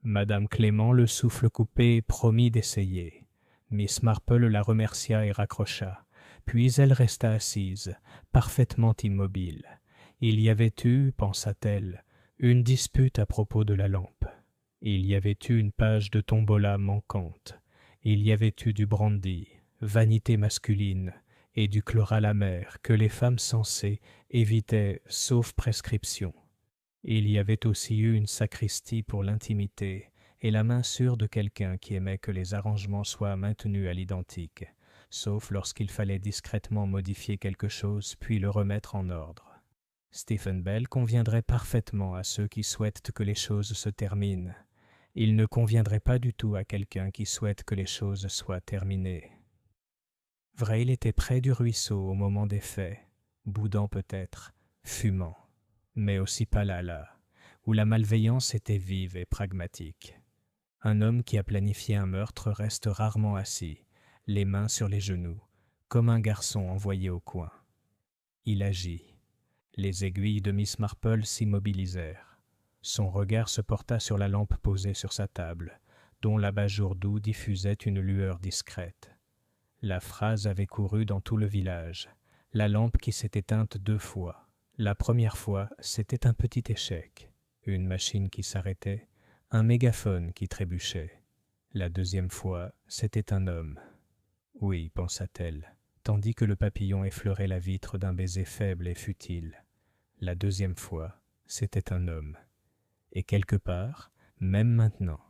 Madame Clément, le souffle coupé, promit d'essayer. Miss Marple la remercia et raccrocha. Puis elle resta assise, parfaitement immobile. Il y avait eu, pensa-t-elle, une dispute à propos de la lampe. Il y avait eu une page de tombola manquante. Il y avait eu du brandy, vanité masculine, et du chloral amer que les femmes sensées évitaient sauf prescription. Il y avait aussi eu une sacristie pour l'intimité et la main sûre de quelqu'un qui aimait que les arrangements soient maintenus à l'identique, sauf lorsqu'il fallait discrètement modifier quelque chose puis le remettre en ordre. Stephen Bell conviendrait parfaitement à ceux qui souhaitent que les choses se terminent. Il ne conviendrait pas du tout à quelqu'un qui souhaite que les choses soient terminées. Vrai, il était près du ruisseau au moment des faits, boudant peut-être, fumant, mais aussi pas là, où la malveillance était vive et pragmatique. Un homme qui a planifié un meurtre reste rarement assis, les mains sur les genoux, comme un garçon envoyé au coin. Il agit. Les aiguilles de Miss Marple s'immobilisèrent. Son regard se porta sur la lampe posée sur sa table, dont l'abat-jour doux diffusait une lueur discrète. La phrase avait couru dans tout le village. La lampe qui s'est éteinte 2 fois. La première fois, c'était un petit échec. Une machine qui s'arrêtait, un mégaphone qui trébuchait. La deuxième fois, c'était un homme. Oui, pensa-t-elle, tandis que le papillon effleurait la vitre d'un baiser faible et futile. La deuxième fois, c'était un homme. Et quelque part, même maintenant,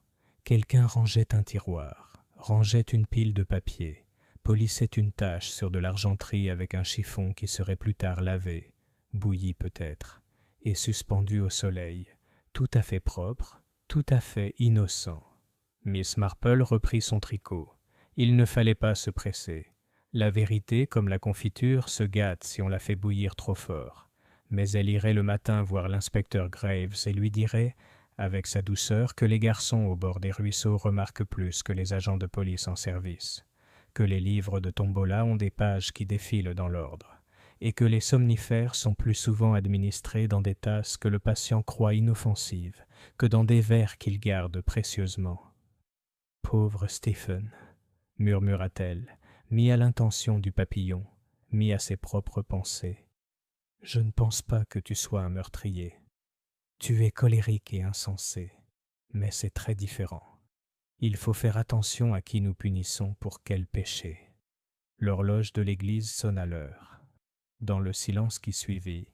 quelqu'un rangeait un tiroir, rangeait une pile de papier, polissait une tache sur de l'argenterie avec un chiffon qui serait plus tard lavé, bouilli peut-être, et suspendu au soleil, tout à fait propre, tout à fait innocent. Miss Marple reprit son tricot. Il ne fallait pas se presser. La vérité, comme la confiture, se gâte si on la fait bouillir trop fort. Mais elle irait le matin voir l'inspecteur Graves et lui dirait, avec sa douceur, que les garçons au bord des ruisseaux remarquent plus que les agents de police en service, que les livres de tombola ont des pages qui défilent dans l'ordre, et que les somnifères sont plus souvent administrés dans des tasses que le patient croit inoffensives, que dans des verres qu'il garde précieusement. « Pauvre Stephen !» murmura-t-elle, mis à l'intention du papillon, mis à ses propres pensées. « Je ne pense pas que tu sois un meurtrier. Tu es colérique et insensé, mais c'est très différent. Il faut faire attention à qui nous punissons pour quel péché. » L'horloge de l'église sonna l'heure. Dans le silence qui suivit,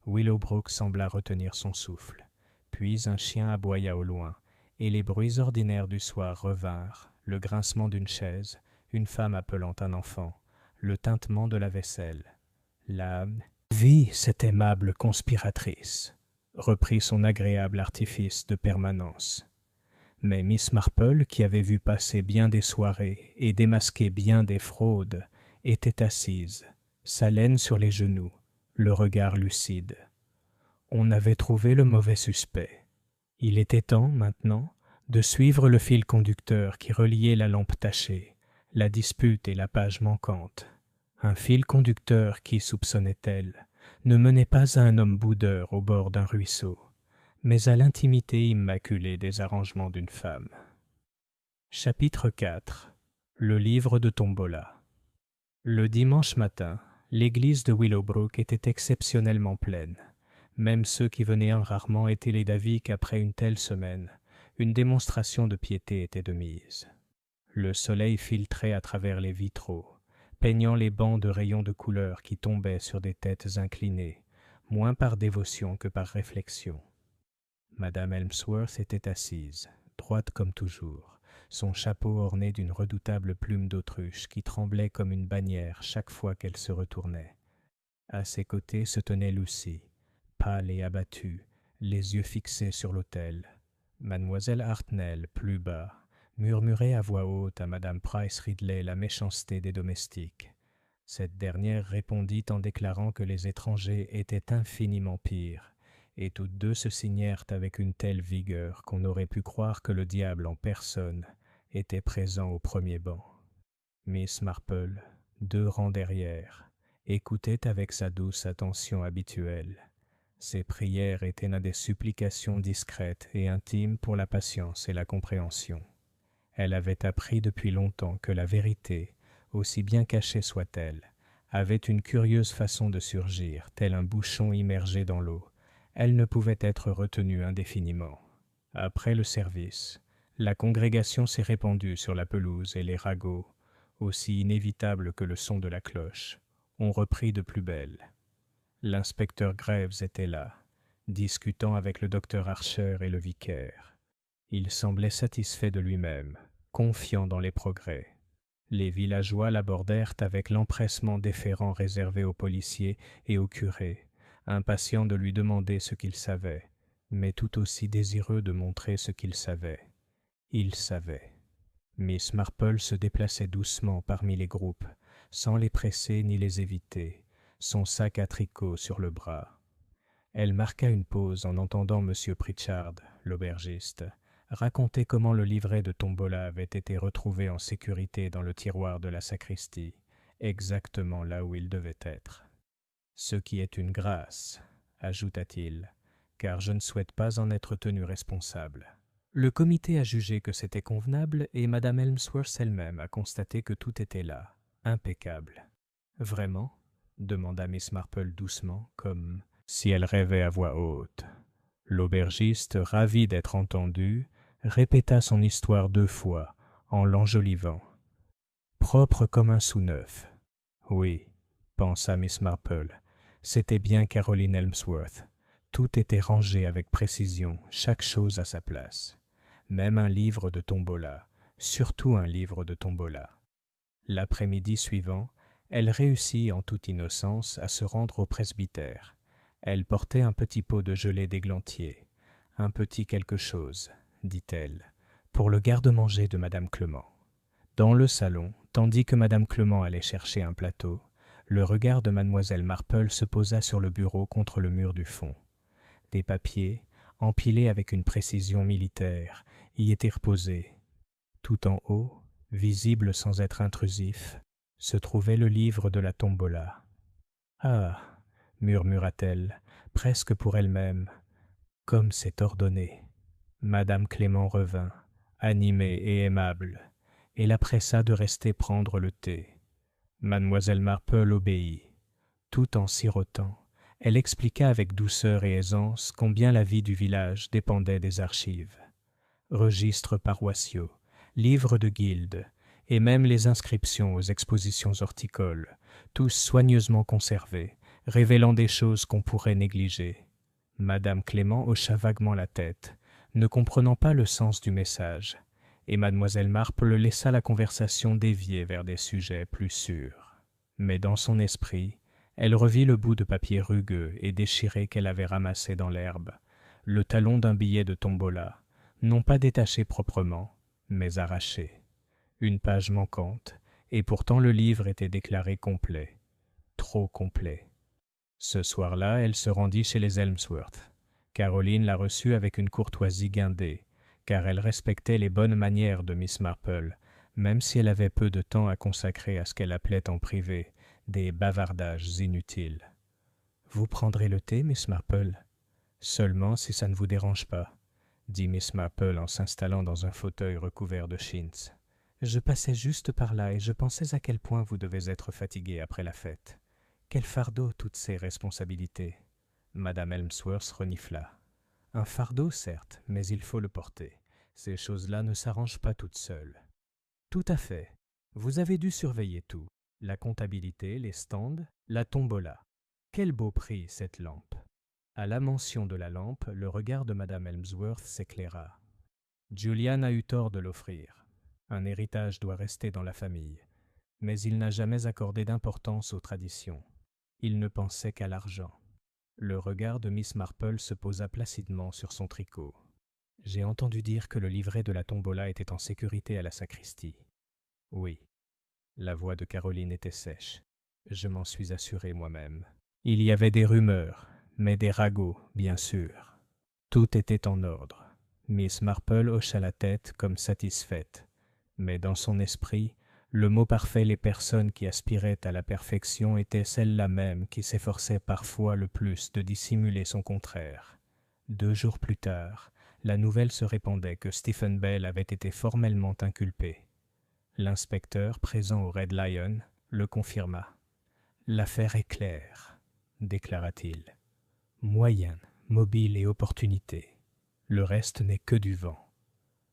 Willowbrook sembla retenir son souffle. Puis un chien aboya au loin, et les bruits ordinaires du soir revinrent, le grincement d'une chaise, une femme appelant un enfant, le tintement de la vaisselle. La vie, cette aimable conspiratrice, reprit son agréable artifice de permanence. Mais Miss Marple, qui avait vu passer bien des soirées et démasquer bien des fraudes, était assise, sa laine sur les genoux, le regard lucide. On avait trouvé le mauvais suspect. Il était temps, maintenant, de suivre le fil conducteur qui reliait la lampe tachée, la dispute et la page manquante. Un fil conducteur qui, soupçonnait-elle, ne menait pas à un homme boudeur au bord d'un ruisseau, mais à l'intimité immaculée des arrangements d'une femme. Chapitre 4. Le livre de tombola. Le dimanche matin, l'église de Willowbrook était exceptionnellement pleine. Même ceux qui venaient rarement étaient les d'avis qu'après une telle semaine, une démonstration de piété était de mise. Le soleil filtrait à travers les vitraux, peignant les bancs de rayons de couleur qui tombaient sur des têtes inclinées, moins par dévotion que par réflexion. Madame Elmsworth était assise, droite comme toujours, son chapeau orné d'une redoutable plume d'autruche qui tremblait comme une bannière chaque fois qu'elle se retournait. À ses côtés se tenait Lucy, pâle et abattue, les yeux fixés sur l'autel. Mademoiselle Hartnell, plus bas, murmurait à voix haute à Madame Price Ridley la méchanceté des domestiques. Cette dernière répondit en déclarant que les étrangers étaient infiniment pires, et toutes deux se signèrent avec une telle vigueur qu'on aurait pu croire que le diable en personne était présent au premier banc. Miss Marple, 2 rangs derrière, écoutait avec sa douce attention habituelle. Ses prières étaient des supplications discrètes et intimes pour la patience et la compréhension. Elle avait appris depuis longtemps que la vérité, aussi bien cachée soit-elle, avait une curieuse façon de surgir, tel un bouchon immergé dans l'eau. Elle ne pouvait être retenue indéfiniment. Après le service, la congrégation s'est répandue sur la pelouse et les ragots, aussi inévitables que le son de la cloche, ont repris de plus belle. L'inspecteur Graves était là, discutant avec le docteur Archer et le vicaire. Il semblait satisfait de lui-même, confiant dans les progrès. Les villageois l'abordèrent avec l'empressement déférent réservé aux policiers et aux curés, impatients de lui demander ce qu'il savait, mais tout aussi désireux de montrer ce qu'il savait. Il savait. Miss Marple se déplaçait doucement parmi les groupes, sans les presser ni les éviter, son sac à tricot sur le bras. Elle marqua une pause en entendant M. Pritchard, l'aubergiste, raconter comment le livret de tombola avait été retrouvé en sécurité dans le tiroir de la sacristie, exactement là où il devait être. « Ce qui est une grâce, » ajouta-t-il, « car je ne souhaite pas en être tenu responsable. » Le comité a jugé que c'était convenable et Madame Elmsworth elle-même a constaté que tout était là, impeccable. « Vraiment ?» demanda Miss Marple doucement, comme si elle rêvait à voix haute. L'aubergiste, ravi d'être entendu, répéta son histoire 2 fois, en l'enjolivant. « Propre comme un sous-neuf. » Oui, pensa Miss Marple, c'était bien Caroline Elmsworth. Tout était rangé avec précision, chaque chose à sa place. Même un livre de tombola, surtout un livre de tombola. L'après-midi suivant, elle réussit en toute innocence à se rendre au presbytère. Elle portait un petit pot de gelée d'églantier, Un petit quelque chose, dit-elle, pour le garde-manger de madame Clement. Dans le salon, tandis que madame Clement allait chercher un plateau, le regard de mademoiselle Marple se posa sur le bureau contre le mur du fond. Des papiers, empilés avec une précision militaire, y étaient reposés. Tout en haut, visible sans être intrusif, se trouvait le livre de la tombola. « Ah !» murmura-t-elle, presque pour elle-même, « comme c'est ordonné !» Madame Clément revint, animée et aimable, et la pressa de rester prendre le thé. Mademoiselle Marple obéit. Tout en sirotant, elle expliqua avec douceur et aisance combien la vie du village dépendait des archives. Registres paroissiaux, livres de guildes, et même les inscriptions aux expositions horticoles, tous soigneusement conservés, révélant des choses qu'on pourrait négliger. Madame Clément hocha vaguement la tête, ne comprenant pas le sens du message, et mademoiselle Marple laissa la conversation dévier vers des sujets plus sûrs. Mais dans son esprit, elle revit le bout de papier rugueux et déchiré qu'elle avait ramassé dans l'herbe, le talon d'un billet de tombola, non pas détaché proprement, mais arraché. Une page manquante, et pourtant le livre était déclaré complet. Trop complet. Ce soir-là, elle se rendit chez les Helmsworth. Caroline la reçut avec une courtoisie guindée, car elle respectait les bonnes manières de Miss Marple, même si elle avait peu de temps à consacrer à ce qu'elle appelait en privé des bavardages inutiles. « Vous prendrez le thé, Miss Marple ? Seulement si ça ne vous dérange pas, » dit Miss Marple en s'installant dans un fauteuil recouvert de chintz. « Je passais juste par là et je pensais à quel point vous devez être fatiguée après la fête. Quel fardeau, toutes ces responsabilités !» Madame Helmsworth renifla. « Un fardeau, certes, mais il faut le porter. Ces choses-là ne s'arrangent pas toutes seules. »« Tout à fait. Vous avez dû surveiller tout. La comptabilité, les stands, la tombola. Quel beau prix, cette lampe !» À la mention de la lampe, le regard de madame Helmsworth s'éclaira. Julian a eu tort de l'offrir. Un héritage doit rester dans la famille. Mais il n'a jamais accordé d'importance aux traditions. Il ne pensait qu'à l'argent. Le regard de Miss Marple se posa placidement sur son tricot. « J'ai entendu dire que le livret de la tombola était en sécurité à la sacristie. »« Oui. » La voix de Caroline était sèche. « Je m'en suis assuré moi-même. » Il y avait des rumeurs, mais des ragots, bien sûr. Tout était en ordre. Miss Marple hocha la tête comme satisfaite, mais dans son esprit, le mot parfait les personnes qui aspiraient à la perfection était celle-là même qui s'efforçait parfois le plus de dissimuler son contraire. 2 jours plus tard, la nouvelle se répandait que Stephen Bell avait été formellement inculpé. L'inspecteur, présent au Red Lion, le confirma. « L'affaire est claire, » déclara-t-il. « Moyenne, mobile et opportunité. Le reste n'est que du vent. »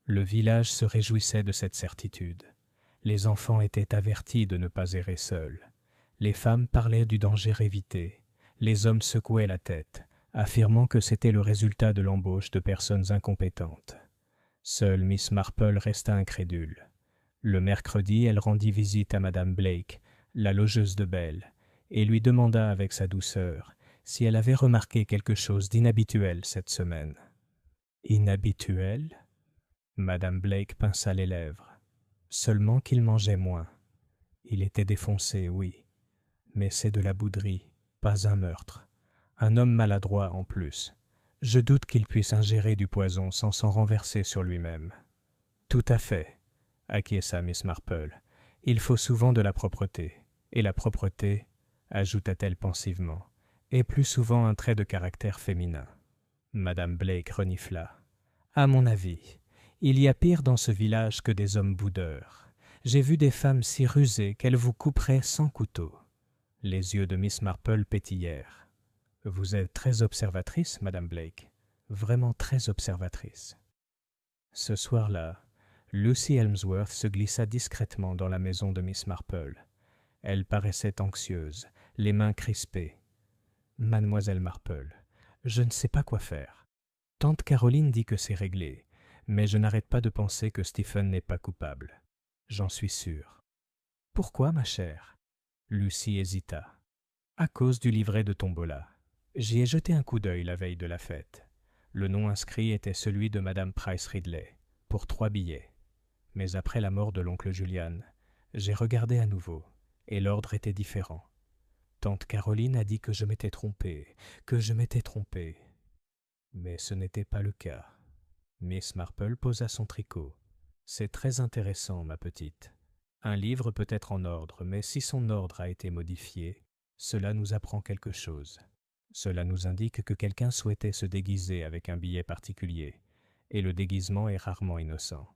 Le village se réjouissait de cette certitude. Les enfants étaient avertis de ne pas errer seuls. Les femmes parlaient du danger évité. Les hommes secouaient la tête, affirmant que c'était le résultat de l'embauche de personnes incompétentes. Seule Miss Marple resta incrédule. Le mercredi, elle rendit visite à madame Blake, la logeuse de Bell, et lui demanda avec sa douceur si elle avait remarqué quelque chose d'inhabituel cette semaine. « Inhabituel ?» Madame Blake pinça les lèvres. « Seulement qu'il mangeait moins. Il était défoncé, oui, mais c'est de la bouderie, pas un meurtre. Un homme maladroit en plus. Je doute qu'il puisse ingérer du poison sans s'en renverser sur lui-même. »« Tout à fait, » acquiesça Miss Marple. « Il faut souvent de la propreté. Et la propreté, ajouta-t-elle pensivement, est plus souvent un trait de caractère féminin. » Madame Blake renifla. « À mon avis, il y a pire dans ce village que des hommes boudeurs. J'ai vu des femmes si rusées qu'elles vous couperaient sans couteau. » Les yeux de Miss Marple pétillèrent. « Vous êtes très observatrice, Madame Blake, vraiment très observatrice. » Ce soir-là, Lucy Helmsworth se glissa discrètement dans la maison de Miss Marple. Elle paraissait anxieuse, les mains crispées. « Mademoiselle Marple, je ne sais pas quoi faire. Tante Caroline dit que c'est réglé, mais je n'arrête pas de penser que Stephen n'est pas coupable. J'en suis sûre. »« Pourquoi, ma chère ?» Lucy hésita. « À cause du livret de tombola. J'y ai jeté un coup d'œil la veille de la fête. Le nom inscrit était celui de Madame Price Ridley, pour 3 billets. Mais après la mort de l'oncle Julian, j'ai regardé à nouveau, et l'ordre était différent. Tante Caroline a dit que je m'étais trompé, Mais ce n'était pas le cas. Miss Marple posa son tricot. C'est très intéressant, ma petite. Un livre peut être en ordre, mais si son ordre a été modifié, cela nous apprend quelque chose. Cela nous indique que quelqu'un souhaitait se déguiser avec un billet particulier, et le déguisement est rarement innocent.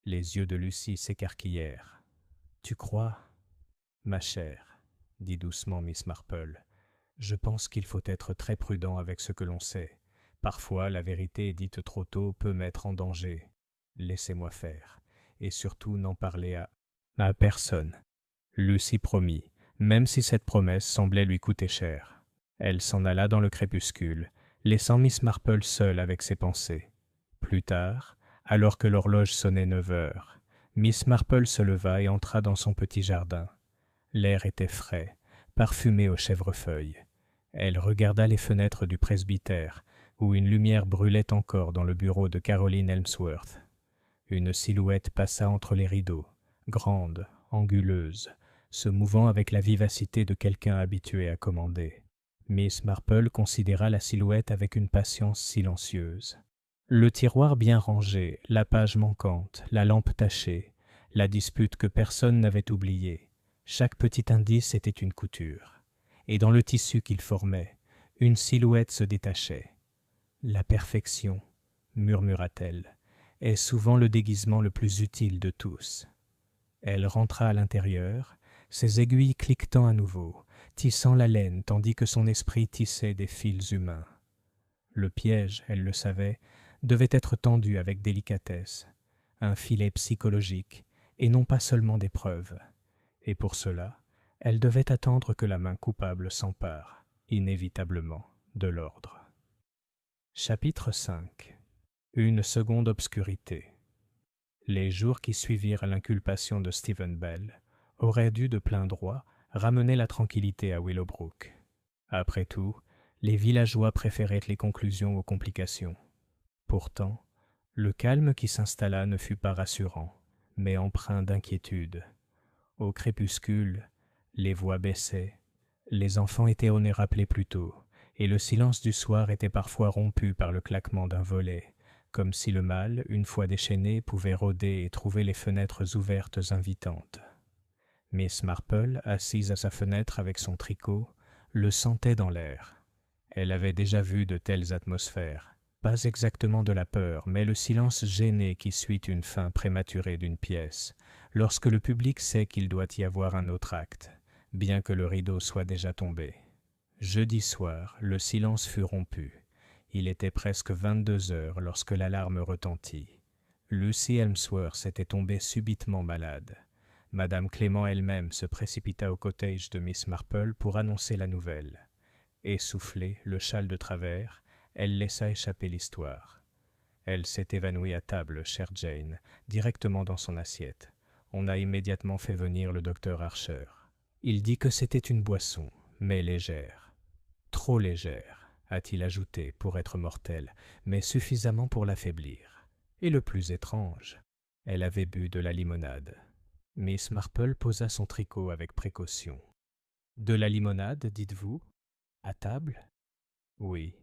Les yeux de Lucie s'écarquillèrent. « Tu crois, ma chère, dit doucement Miss Marple, je pense qu'il faut être très prudent avec ce que l'on sait. Parfois, la vérité dite trop tôt peut mettre en danger. Laissez-moi faire, et surtout n'en parler à personne. » Lucie promit, même si cette promesse semblait lui coûter cher. Elle s'en alla dans le crépuscule, laissant Miss Marple seule avec ses pensées. Plus tard, alors que l'horloge sonnait 9 heures, Miss Marple se leva et entra dans son petit jardin. L'air était frais, parfumé au chèvrefeuille. Elle regarda les fenêtres du presbytère, où une lumière brûlait encore dans le bureau de Caroline Helmsworth. Une silhouette passa entre les rideaux, grande, anguleuse, se mouvant avec la vivacité de quelqu'un habitué à commander. Miss Marple considéra la silhouette avec une patience silencieuse. Le tiroir bien rangé, la page manquante, la lampe tachée, la dispute que personne n'avait oubliée, chaque petit indice était une couture. Et dans le tissu qu'il formait, une silhouette se détachait. « La perfection, murmura-t-elle, est souvent le déguisement le plus utile de tous. » Elle rentra à l'intérieur, ses aiguilles cliquetant à nouveau, tissant la laine tandis que son esprit tissait des fils humains. Le piège, elle le savait, devait être tendu avec délicatesse, un filet psychologique, et non pas seulement des preuves. Et pour cela, elle devait attendre que la main coupable s'empare, inévitablement, de l'ordre. Chapitre 5. Une seconde obscurité. Les jours qui suivirent l'inculpation de Stephen Bell auraient dû de plein droit ramener la tranquillité à Willowbrook. Après tout, les villageois préféraient les conclusions aux complications. Pourtant, le calme qui s'installa ne fut pas rassurant, mais empreint d'inquiétude. Au crépuscule, les voix baissaient, les enfants étaient au nez rappelés plus tôt, et le silence du soir était parfois rompu par le claquement d'un volet, comme si le mal, une fois déchaîné, pouvait rôder et trouver les fenêtres ouvertes invitantes. Miss Marple, assise à sa fenêtre avec son tricot, le sentait dans l'air. Elle avait déjà vu de telles atmosphères, pas exactement de la peur, mais le silence gêné qui suit une fin prématurée d'une pièce, lorsque le public sait qu'il doit y avoir un autre acte, bien que le rideau soit déjà tombé. Jeudi soir, le silence fut rompu. Il était presque 22 heures lorsque l'alarme retentit. Lucy Helmsworth était tombée subitement malade. Madame Clément elle-même se précipita au cottage de Miss Marple pour annoncer la nouvelle. Essoufflée, le châle de travers, elle laissa échapper l'histoire. Elle s'est évanouie à table, chère Jane, directement dans son assiette. On a immédiatement fait venir le docteur Archer. Il dit que c'était une boisson, mais légère. Trop légère, a-t-il ajouté, pour être mortelle, mais suffisamment pour l'affaiblir. Et le plus étrange, elle avait bu de la limonade. Miss Marple posa son tricot avec précaution. « De la limonade, dites-vous? À table? » « Oui. »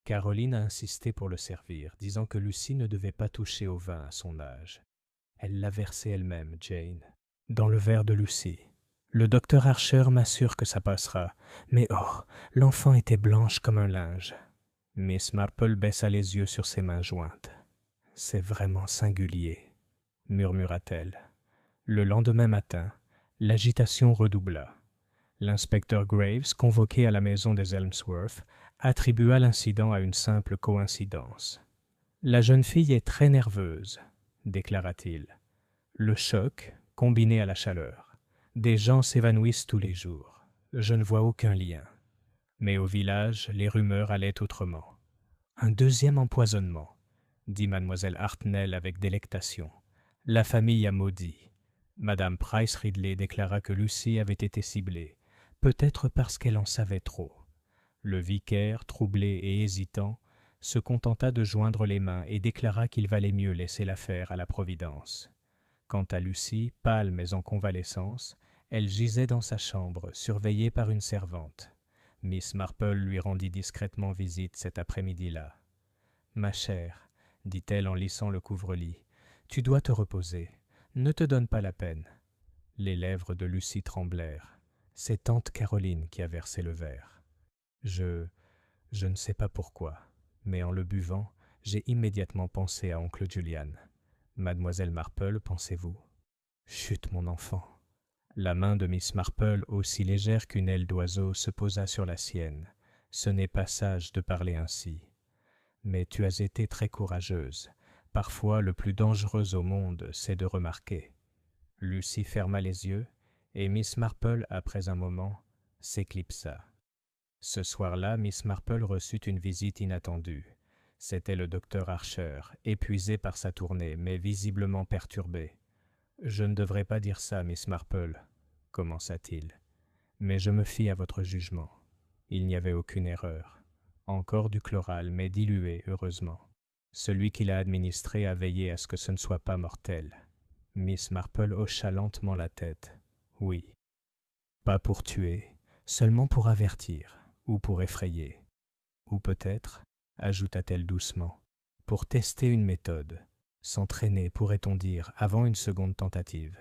Caroline a insisté pour le servir, disant que Lucie ne devait pas toucher au vin à son âge. Elle l'a versé elle-même, Jane, dans le verre de Lucie. Le docteur Archer m'assure que ça passera, mais oh, l'enfant était blanche comme un linge. Miss Marple baissa les yeux sur ses mains jointes. « C'est vraiment singulier, » murmura-t-elle. Le lendemain matin, l'agitation redoubla. L'inspecteur Graves, convoqué à la maison des Helmsworth, attribua l'incident à une simple coïncidence. « La jeune fille est très nerveuse, » déclara-t-il. « Le choc, combiné à la chaleur. Des gens s'évanouissent tous les jours. Je ne vois aucun lien. » Mais au village, les rumeurs allaient autrement. « Un deuxième empoisonnement, » dit mademoiselle Hartnell avec délectation. « La famille a maudit. » Madame Price Ridley déclara que Lucie avait été ciblée, peut-être parce qu'elle en savait trop. Le vicaire, troublé et hésitant, se contenta de joindre les mains et déclara qu'il valait mieux laisser l'affaire à la Providence. Quant à Lucie, pâle mais en convalescence, elle gisait dans sa chambre, surveillée par une servante. Miss Marple lui rendit discrètement visite cet après-midi-là. « Ma chère, dit-elle en lissant le couvre-lit, tu dois te reposer. Ne te donne pas la peine. » Les lèvres de Lucie tremblèrent. C'est tante Caroline qui a versé le verre. Je ne sais pas pourquoi, mais en le buvant, j'ai immédiatement pensé à oncle Julian. Mademoiselle Marple, pensez-vous? Chut, mon enfant. La main de Miss Marple, aussi légère qu'une aile d'oiseau, se posa sur la sienne. Ce n'est pas sage de parler ainsi. Mais tu as été très courageuse. Parfois, le plus dangereux au monde, c'est de remarquer. Lucie ferma les yeux, et Miss Marple, après un moment, s'éclipsa. Ce soir-là, Miss Marple reçut une visite inattendue. C'était le docteur Archer, épuisé par sa tournée, mais visiblement perturbé. « Je ne devrais pas dire ça, Miss Marple, » commença-t-il. « Mais je me fie à votre jugement. Il n'y avait aucune erreur. Encore du chloral, mais dilué, heureusement. Celui qui l'a administré a veillé à ce que ce ne soit pas mortel. » Miss Marple hocha lentement la tête. « Oui. Pas pour tuer, seulement pour avertir, ou pour effrayer. Ou peut-être, ajouta-t-elle doucement, pour tester une méthode, s'entraîner, pourrait-on dire, avant une seconde tentative. »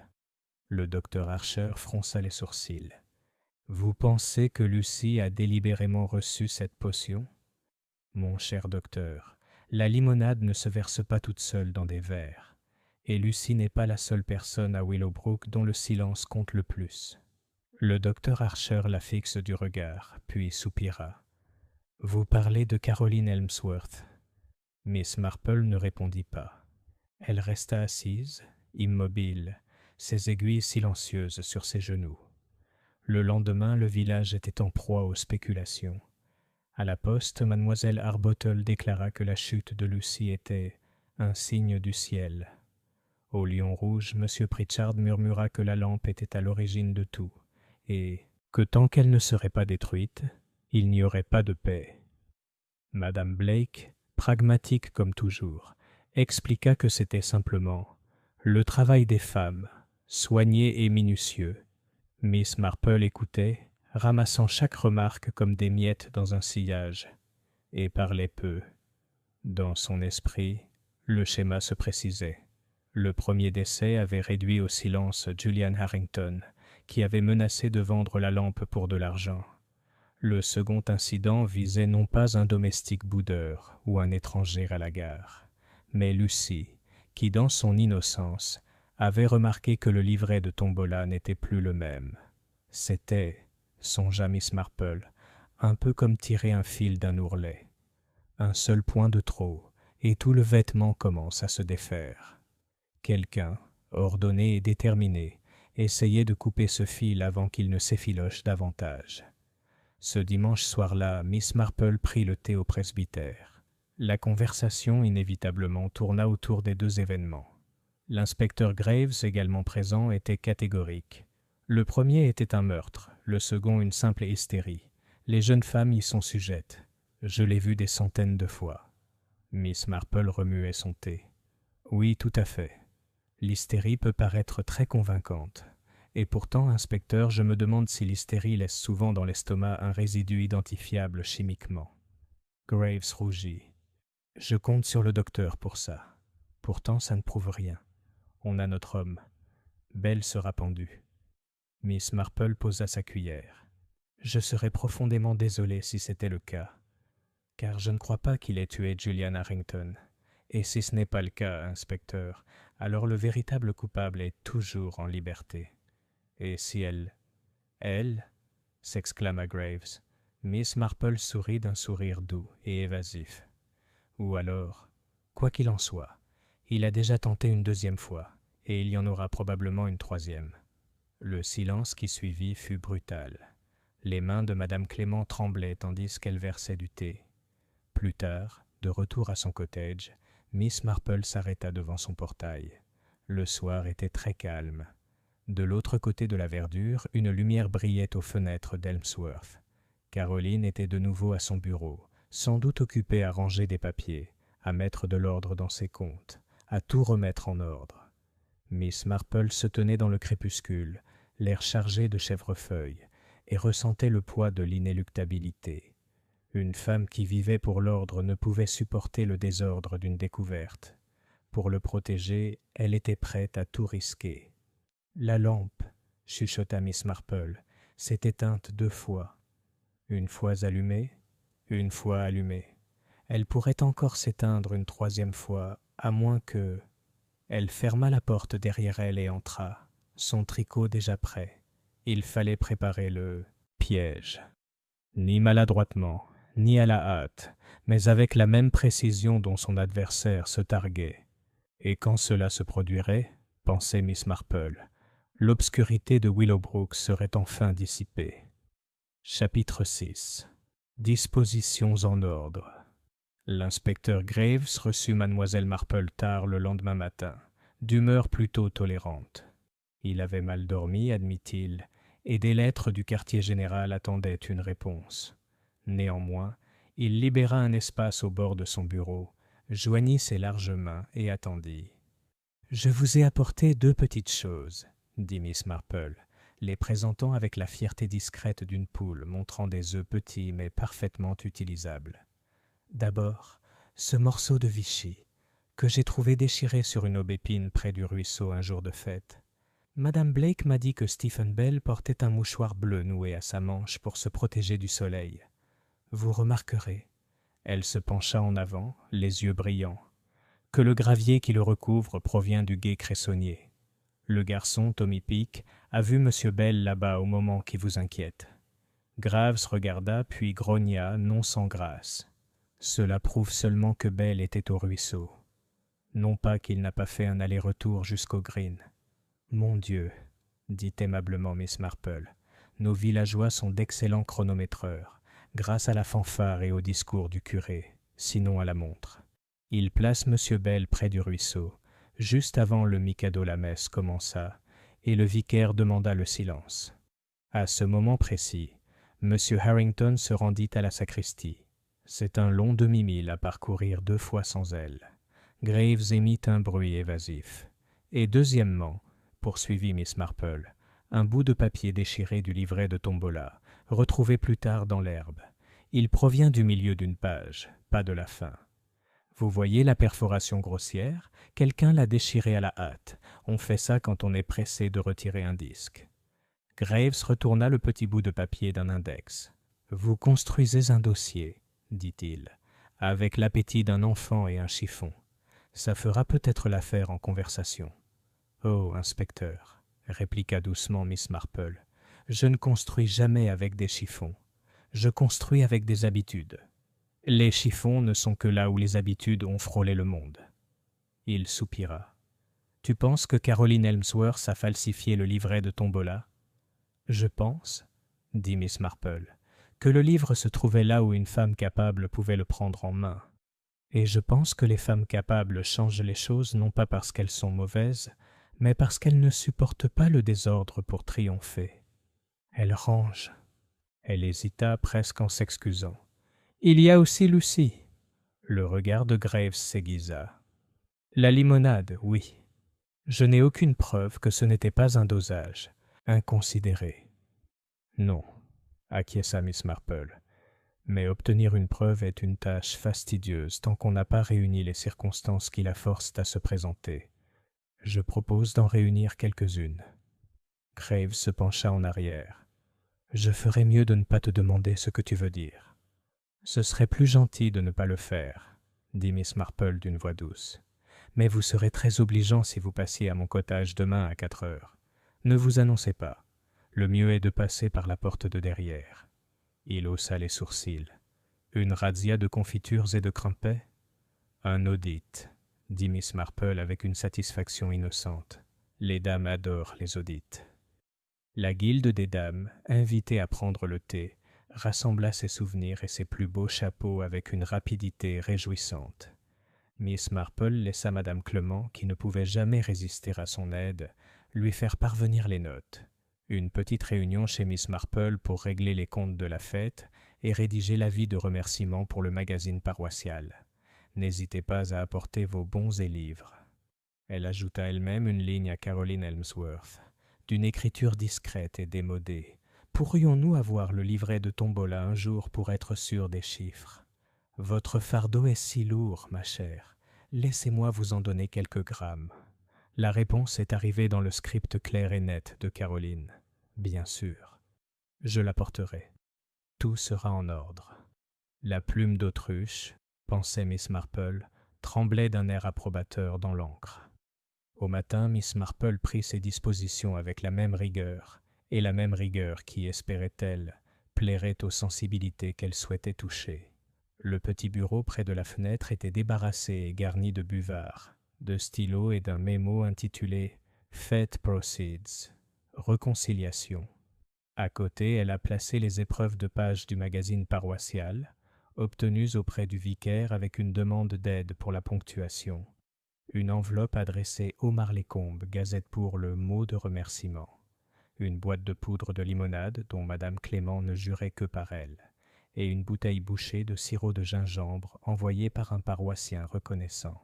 Le docteur Archer fronça les sourcils. « Vous pensez que Lucie a délibérément reçu cette potion? Mon cher docteur, la limonade ne se verse pas toute seule dans des verres, et Lucie n'est pas la seule personne à Willowbrook dont le silence compte le plus. » Le docteur Archer la fixe du regard, puis soupira. « Vous parlez de Caroline Helmsworth. » Miss Marple ne répondit pas. Elle resta assise, immobile, ses aiguilles silencieuses sur ses genoux. Le lendemain, le village était en proie aux spéculations. À la poste, mademoiselle Harbottle déclara que la chute de Lucie était un signe du ciel. Au Lion Rouge, M. Pritchard murmura que la lampe était à l'origine de tout, et que tant qu'elle ne serait pas détruite, il n'y aurait pas de paix. Madame Blake, pragmatique comme toujours, expliqua que c'était simplement le travail des femmes, soigné et minutieux. Miss Marple écoutait, ramassant chaque remarque comme des miettes dans un sillage, et parlait peu. Dans son esprit, le schéma se précisait. Le premier décès avait réduit au silence Julian Harrington, qui avait menacé de vendre la lampe pour de l'argent. Le second incident visait non pas un domestique boudeur ou un étranger à la gare, mais Lucie, qui dans son innocence avait remarqué que le livret de Tombola n'était plus le même. C'était, songea Miss Marple, un peu comme tirer un fil d'un ourlet. Un seul point de trop, et tout le vêtement commence à se défaire. Quelqu'un, ordonné et déterminé, essayait de couper ce fil avant qu'il ne s'effiloche davantage. Ce dimanche soir-là, Miss Marple prit le thé au presbytère. La conversation inévitablement tourna autour des deux événements. L'inspecteur Graves, également présent, était catégorique. Le premier était un meurtre, le second une simple hystérie. Les jeunes femmes y sont sujettes. Je l'ai vu des centaines de fois. Miss Marple remuait son thé. Oui, tout à fait. L'hystérie peut paraître très convaincante. Et pourtant, inspecteur, je me demande si l'hystérie laisse souvent dans l'estomac un résidu identifiable chimiquement. Graves rougit. Je compte sur le docteur pour ça. Pourtant, ça ne prouve rien. On a notre homme. Belle sera pendue. Miss Marple posa sa cuillère. Je serais profondément désolé si c'était le cas, car je ne crois pas qu'il ait tué Julian Harrington. Et si ce n'est pas le cas, inspecteur, alors le véritable coupable est toujours en liberté. Et si elle... Elle s'exclama Graves. Miss Marple sourit d'un sourire doux et évasif. Ou alors, quoi qu'il en soit, il a déjà tenté une deuxième fois, et il y en aura probablement une troisième. Le silence qui suivit fut brutal. Les mains de Madame Clément tremblaient tandis qu'elle versait du thé. Plus tard, de retour à son cottage, Miss Marple s'arrêta devant son portail. Le soir était très calme. De l'autre côté de la verdure, une lumière brillait aux fenêtres d'Helmsworth. Caroline était de nouveau à son bureau, sans doute occupée à ranger des papiers, à mettre de l'ordre dans ses comptes, à tout remettre en ordre. Miss Marple se tenait dans le crépuscule, l'air chargé de chèvrefeuille, et ressentait le poids de l'inéluctabilité. Une femme qui vivait pour l'ordre ne pouvait supporter le désordre d'une découverte. Pour le protéger, elle était prête à tout risquer. La lampe, chuchota Miss Marple, s'est éteinte 2 fois. Une fois allumée, une fois allumée. Elle pourrait encore s'éteindre une 3e fois, à moins que... Elle ferma la porte derrière elle et entra, son tricot déjà prêt. Il fallait préparer le piège. Ni maladroitement, ni à la hâte, mais avec la même précision dont son adversaire se targuait. Et quand cela se produirait, pensait Miss Marple, l'obscurité de Willowbrook serait enfin dissipée. Chapitre 6. Dispositions en ordre. L'inspecteur Graves reçut mademoiselle Marple tard le lendemain matin, d'humeur plutôt tolérante. Il avait mal dormi, admit-il, et des lettres du quartier général attendaient une réponse. Néanmoins, il libéra un espace au bord de son bureau, joignit ses larges mains et attendit. « Je vous ai apporté 2 petites choses, » dit Miss Marple, les présentant avec la fierté discrète d'une poule montrant des œufs petits mais parfaitement utilisables. D'abord, ce morceau de Vichy, que j'ai trouvé déchiré sur une aubépine près du ruisseau un jour de fête. Madame Blake m'a dit que Stephen Bell portait un mouchoir bleu noué à sa manche pour se protéger du soleil. Vous remarquerez, elle se pencha en avant, les yeux brillants, que le gravier qui le recouvre provient du gué cressonnier. Le garçon, Tommy Peake, a vu M. Bell là-bas au moment qui vous inquiète. Graves regarda, puis grogna, non sans grâce. Cela prouve seulement que Bell était au ruisseau. Non pas qu'il n'a pas fait un aller-retour jusqu'au green. Mon Dieu, dit aimablement Miss Marple, nos villageois sont d'excellents chronométreurs, grâce à la fanfare et au discours du curé, sinon à la montre. Il place M. Bell près du ruisseau, juste avant le Mikado-la-messe commença, et le vicaire demanda le silence. À ce moment précis, M. Harrington se rendit à la sacristie. C'est un long demi-mille à parcourir 2 fois sans elle. Graves émit un bruit évasif. Et deuxièmement, poursuivit Miss Marple, un bout de papier déchiré du livret de Tombola, retrouvé plus tard dans l'herbe. Il provient du milieu d'une page, pas de la fin. Vous voyez la perforation grossière? Quelqu'un l'a déchirée à la hâte. On fait ça quand on est pressé de retirer un disque. Graves retourna le petit bout de papier d'un index. « Vous construisez un dossier, » dit-il, « avec l'appétit d'un enfant et un chiffon. Ça fera peut-être l'affaire en conversation. »« Oh, inspecteur, » répliqua doucement Miss Marple, « je ne construis jamais avec des chiffons. Je construis avec des habitudes. Les chiffons ne sont que là où les habitudes ont frôlé le monde. » Il soupira. « Tu penses que Caroline Helmsworth a falsifié le livret de Tombola ? » « Je pense, » dit Miss Marple, « que le livre se trouvait là où une femme capable pouvait le prendre en main. Et je pense que les femmes capables changent les choses non pas parce qu'elles sont mauvaises, mais parce qu'elles ne supportent pas le désordre pour triompher. Elles rangent. » Elle hésita presque en s'excusant. « Il y a aussi Lucie. » Le regard de Graves s'aiguisa. « La limonade, oui. Je n'ai aucune preuve que ce n'était pas un dosage. Inconsidéré. » « Non, » acquiesça Miss Marple, « mais obtenir une preuve est une tâche fastidieuse tant qu'on n'a pas réuni les circonstances qui la forcent à se présenter. Je propose d'en réunir quelques-unes. » Graves se pencha en arrière. « Je ferais mieux de ne pas te demander ce que tu veux dire. »« Ce serait plus gentil de ne pas le faire, » dit Miss Marple d'une voix douce. « Mais vous serez très obligeant si vous passiez à mon cottage demain à 4 heures. Ne vous annoncez pas. Le mieux est de passer par la porte de derrière. » Il haussa les sourcils. « Une razzia de confitures et de crumpets ? » « Un audit, » dit Miss Marple avec une satisfaction innocente. « Les dames adorent les audits. » La guilde des dames, invitée à prendre le thé, rassembla ses souvenirs et ses plus beaux chapeaux avec une rapidité réjouissante. Miss Marple laissa Madame Clement, qui ne pouvait jamais résister à son aide, lui faire parvenir les notes. Une petite réunion chez Miss Marple pour régler les comptes de la fête et rédiger l'avis de remerciement pour le magazine paroissial. N'hésitez pas à apporter vos bons et livres. Elle ajouta elle-même une ligne à Caroline Helmsworth, d'une écriture discrète et démodée. Pourrions-nous avoir le livret de Tombola un jour pour être sûr des chiffres? Votre fardeau est si lourd, ma chère. Laissez-moi vous en donner quelques grammes. La réponse est arrivée dans le script clair et net de Caroline. Bien sûr. Je l'apporterai. Tout sera en ordre. La plume d'autruche, pensait Miss Marple, tremblait d'un air approbateur dans l'encre. Au matin, Miss Marple prit ses dispositions avec la même rigueur, et la même rigueur qui, espérait-elle, plairait aux sensibilités qu'elle souhaitait toucher. Le petit bureau près de la fenêtre était débarrassé et garni de buvards, de stylos et d'un mémo intitulé « Fête Proceeds » Réconciliation. À côté, elle a placé les épreuves de page du magazine paroissial, obtenues auprès du vicaire avec une demande d'aide pour la ponctuation. Une enveloppe adressée Omar Lécombe, Gazette pour le mot de remerciement. Une boîte de poudre de limonade dont Madame Clément ne jurait que par elle, et une bouteille bouchée de sirop de gingembre envoyée par un paroissien reconnaissant.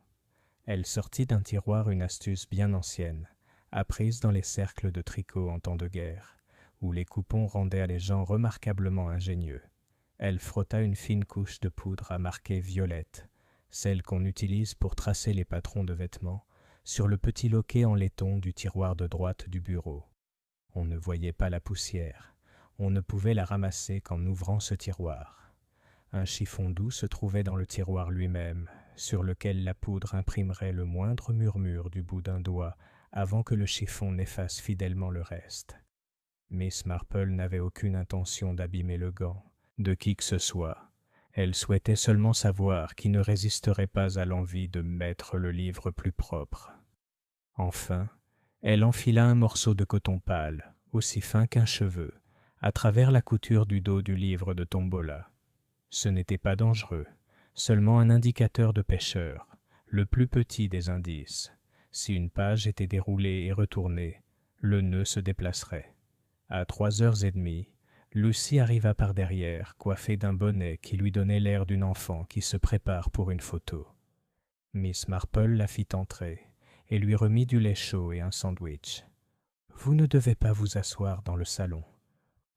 Elle sortit d'un tiroir une astuce bien ancienne, apprise dans les cercles de tricot en temps de guerre, où les coupons rendaient les gens remarquablement ingénieux. Elle frotta une fine couche de poudre à marquer violette, celle qu'on utilise pour tracer les patrons de vêtements, sur le petit loquet en laiton du tiroir de droite du bureau. On ne voyait pas la poussière, on ne pouvait la ramasser qu'en ouvrant ce tiroir. Un chiffon doux se trouvait dans le tiroir lui-même, sur lequel la poudre imprimerait le moindre murmure du bout d'un doigt avant que le chiffon n'efface fidèlement le reste. Miss Marple n'avait aucune intention d'abîmer le gant de qui que ce soit. Elle souhaitait seulement savoir qui ne résisterait pas à l'envie de mettre le livre plus propre. Enfin, elle enfila un morceau de coton pâle, aussi fin qu'un cheveu, à travers la couture du dos du livre de Tombola. Ce n'était pas dangereux, seulement un indicateur de pêcheur, le plus petit des indices. Si une page était déroulée et retournée, le nœud se déplacerait. À 3h30, Lucy arriva par derrière, coiffée d'un bonnet qui lui donnait l'air d'une enfant qui se prépare pour une photo. Miss Marple la fit entrer et lui remit du lait chaud et un sandwich. « Vous ne devez pas vous asseoir dans le salon, »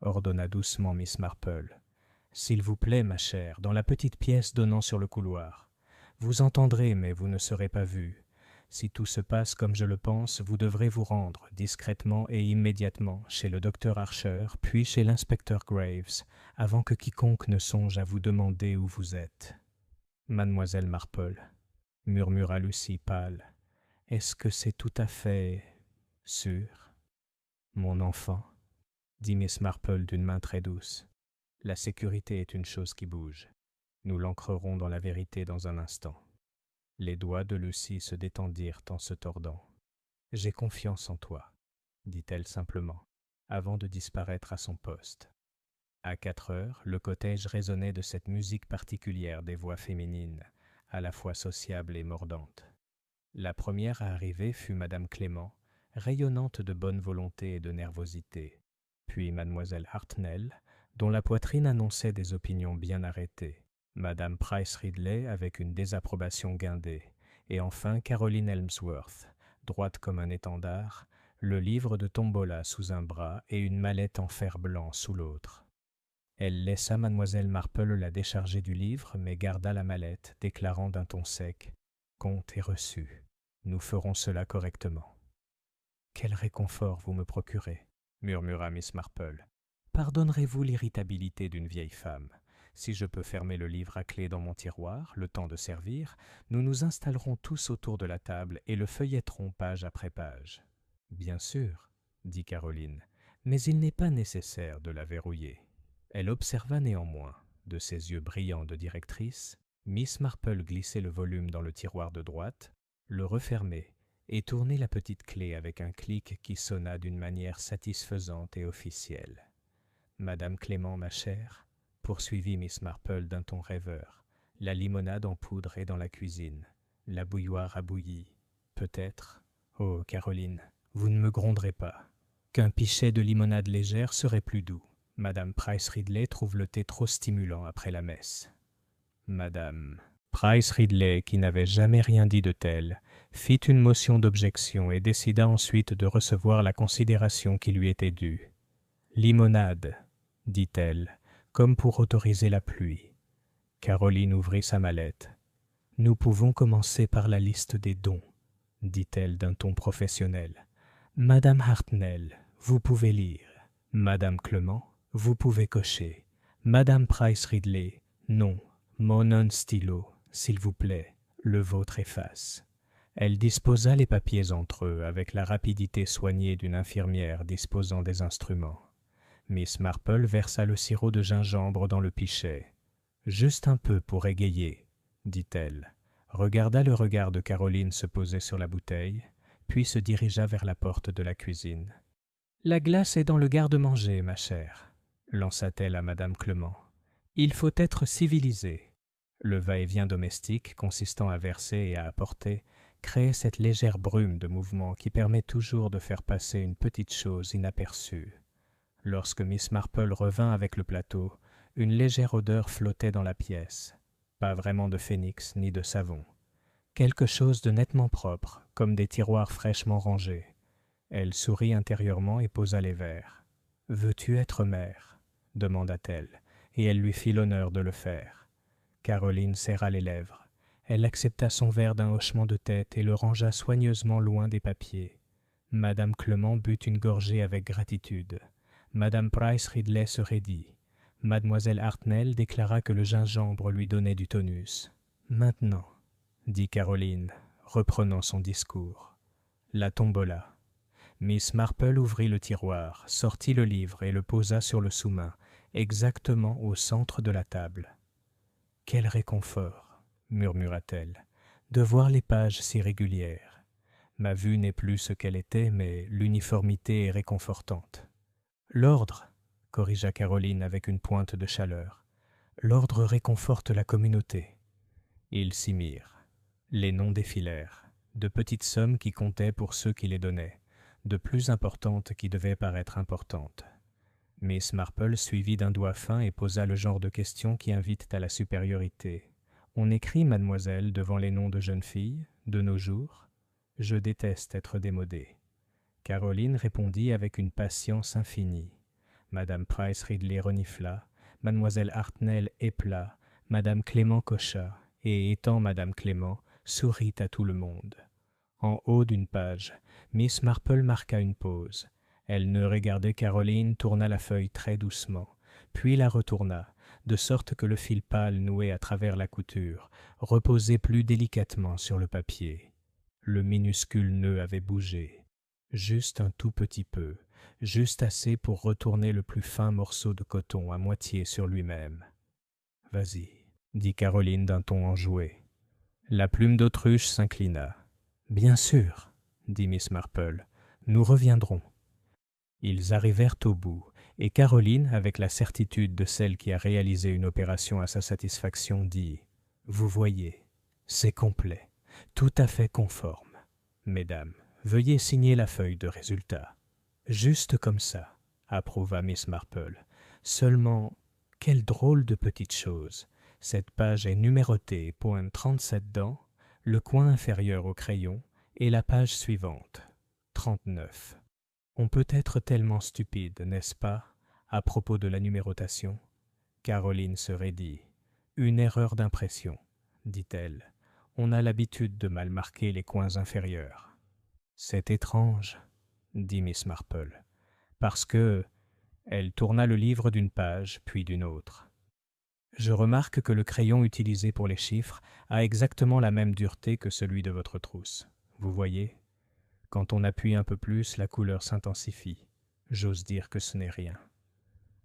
ordonna doucement Miss Marple. « S'il vous plaît, ma chère, dans la petite pièce donnant sur le couloir. Vous entendrez, mais vous ne serez pas vue. Si tout se passe comme je le pense, vous devrez vous rendre, discrètement et immédiatement, chez le docteur Archer, puis chez l'inspecteur Graves, avant que quiconque ne songe à vous demander où vous êtes. » « Mademoiselle Marple, » murmura Lucy pâle, « est-ce que c'est tout à fait sûr ?»« Mon enfant, » dit Miss Marple d'une main très douce, « la sécurité est une chose qui bouge. Nous l'ancrerons dans la vérité dans un instant. » Les doigts de Lucy se détendirent en se tordant. « J'ai confiance en toi, » dit-elle simplement, avant de disparaître à son poste. À 4h, le cottage résonnait de cette musique particulière des voix féminines, à la fois sociable et mordante. La première à arriver fut Madame Clément, rayonnante de bonne volonté et de nervosité, puis Mademoiselle Hartnell, dont la poitrine annonçait des opinions bien arrêtées, Madame Price Ridley avec une désapprobation guindée, et enfin Caroline Helmsworth, droite comme un étendard, le livre de Tombola sous un bras et une mallette en fer blanc sous l'autre. Elle laissa Mademoiselle Marple la décharger du livre, mais garda la mallette, déclarant d'un ton sec « Compte est reçu. Nous ferons cela correctement. »« Quel réconfort vous me procurez » murmura Miss Marple. « Pardonnerez-vous l'irritabilité d'une vieille femme ? Si je peux fermer le livre à clé dans mon tiroir, le temps de servir, nous nous installerons tous autour de la table et le feuilletterons page après page. »« Bien sûr, » dit Caroline, « mais il n'est pas nécessaire de la verrouiller. » Elle observa néanmoins, de ses yeux brillants de directrice, Miss Marple glisser le volume dans le tiroir de droite, le refermer et tourner la petite clé avec un clic qui sonna d'une manière satisfaisante et officielle. « Madame Clément, ma chère, » poursuivit Miss Marple d'un ton rêveur, « la limonade en poudre est dans la cuisine. La bouilloire a bouilli. Peut-être... Oh, Caroline, vous ne me gronderez pas. qu'un pichet de limonade légère serait plus doux. Madame Price Ridley trouve le thé trop stimulant après la messe. Madame Price Ridley, qui n'avait jamais rien dit de tel, fit une motion d'objection et décida ensuite de recevoir la considération qui lui était due. « Limonade, dit-elle, comme pour autoriser la pluie. » Caroline ouvrit sa mallette. « Nous pouvons commencer par la liste des dons, dit-elle d'un ton professionnel. Madame Hartnell, vous pouvez lire. Madame Clement, vous pouvez cocher. Madame Price Ridley, non, mon un stylo, s'il vous plaît, le vôtre efface. » Elle disposa les papiers entre eux avec la rapidité soignée d'une infirmière disposant des instruments. Miss Marple versa le sirop de gingembre dans le pichet. « Juste un peu pour égayer, » dit-elle, regarda le regard de Caroline se poser sur la bouteille, puis se dirigea vers la porte de la cuisine. « La glace est dans le garde-manger, ma chère, » lança-t-elle à Madame Clement. « Il faut être civilisé. » Le va-et-vient domestique, consistant à verser et à apporter, créait cette légère brume de mouvement qui permet toujours de faire passer une petite chose inaperçue. Lorsque Miss Marple revint avec le plateau, une légère odeur flottait dans la pièce. Pas vraiment de phénix ni de savon. Quelque chose de nettement propre, comme des tiroirs fraîchement rangés. Elle sourit intérieurement et posa les verres. « Veux-tu être mère ?» demanda-t-elle, et elle lui fit l'honneur de le faire. Caroline serra les lèvres. Elle accepta son verre d'un hochement de tête et le rangea soigneusement loin des papiers. Madame Clement but une gorgée avec gratitude. Madame Price Ridley se raidit. Mademoiselle Hartnell déclara que le gingembre lui donnait du tonus. « Maintenant, » dit Caroline, reprenant son discours. La tombola. Miss Marple ouvrit le tiroir, sortit le livre et le posa sur le sous-main, exactement au centre de la table. « Quel réconfort !» murmura-t-elle, « de voir les pages si régulières. Ma vue n'est plus ce qu'elle était, mais l'uniformité est réconfortante. »« L'ordre, » corrigea Caroline avec une pointe de chaleur. « L'ordre réconforte la communauté. » Ils s'y mirent. Les noms défilèrent, de petites sommes qui comptaient pour ceux qui les donnaient, de plus importantes qui devaient paraître importantes. Miss Marple suivit d'un doigt fin et posa le genre de questions qui invitent à la supériorité. « On écrit, mademoiselle, devant les noms de jeunes filles, de nos jours ? Je déteste être démodée. » Caroline répondit avec une patience infinie. Madame Price Ridley renifla, Mademoiselle Hartnell épela, Madame Clément cocha, et étant Madame Clément, sourit à tout le monde. En haut d'une page, Miss Marple marqua une pause. Elle ne regardait Caroline, tourna la feuille très doucement, puis la retourna, de sorte que le fil pâle noué à travers la couture reposait plus délicatement sur le papier. Le minuscule nœud avait bougé, juste un tout petit peu, juste assez pour retourner le plus fin morceau de coton à moitié sur lui-même. « Vas-y, » dit Caroline d'un ton enjoué. La plume d'autruche s'inclina. « Bien sûr, » dit Miss Marple, « nous reviendrons. » Ils arrivèrent au bout, et Caroline, avec la certitude de celle qui a réalisé une opération à sa satisfaction, dit « Vous voyez, c'est complet, tout à fait conforme. Mesdames, veuillez signer la feuille de résultat. » « Juste comme ça, » approuva Miss Marple. « Seulement, quelle drôle de petite chose. Cette page est numérotée, pointe 37 dents, le coin inférieur au crayon, et la page suivante, 39. On peut être tellement stupide, n'est-ce pas, à propos de la numérotation ? » Caroline se raidit. « Une erreur d'impression, » dit-elle. « On a l'habitude de mal marquer les coins inférieurs. »« C'est étrange, » dit Miss Marple, « parce que... » Elle tourna le livre d'une page, puis d'une autre. « Je remarque que le crayon utilisé pour les chiffres a exactement la même dureté que celui de votre trousse. Vous voyez ? Quand on appuie un peu plus, la couleur s'intensifie. J'ose dire que ce n'est rien. »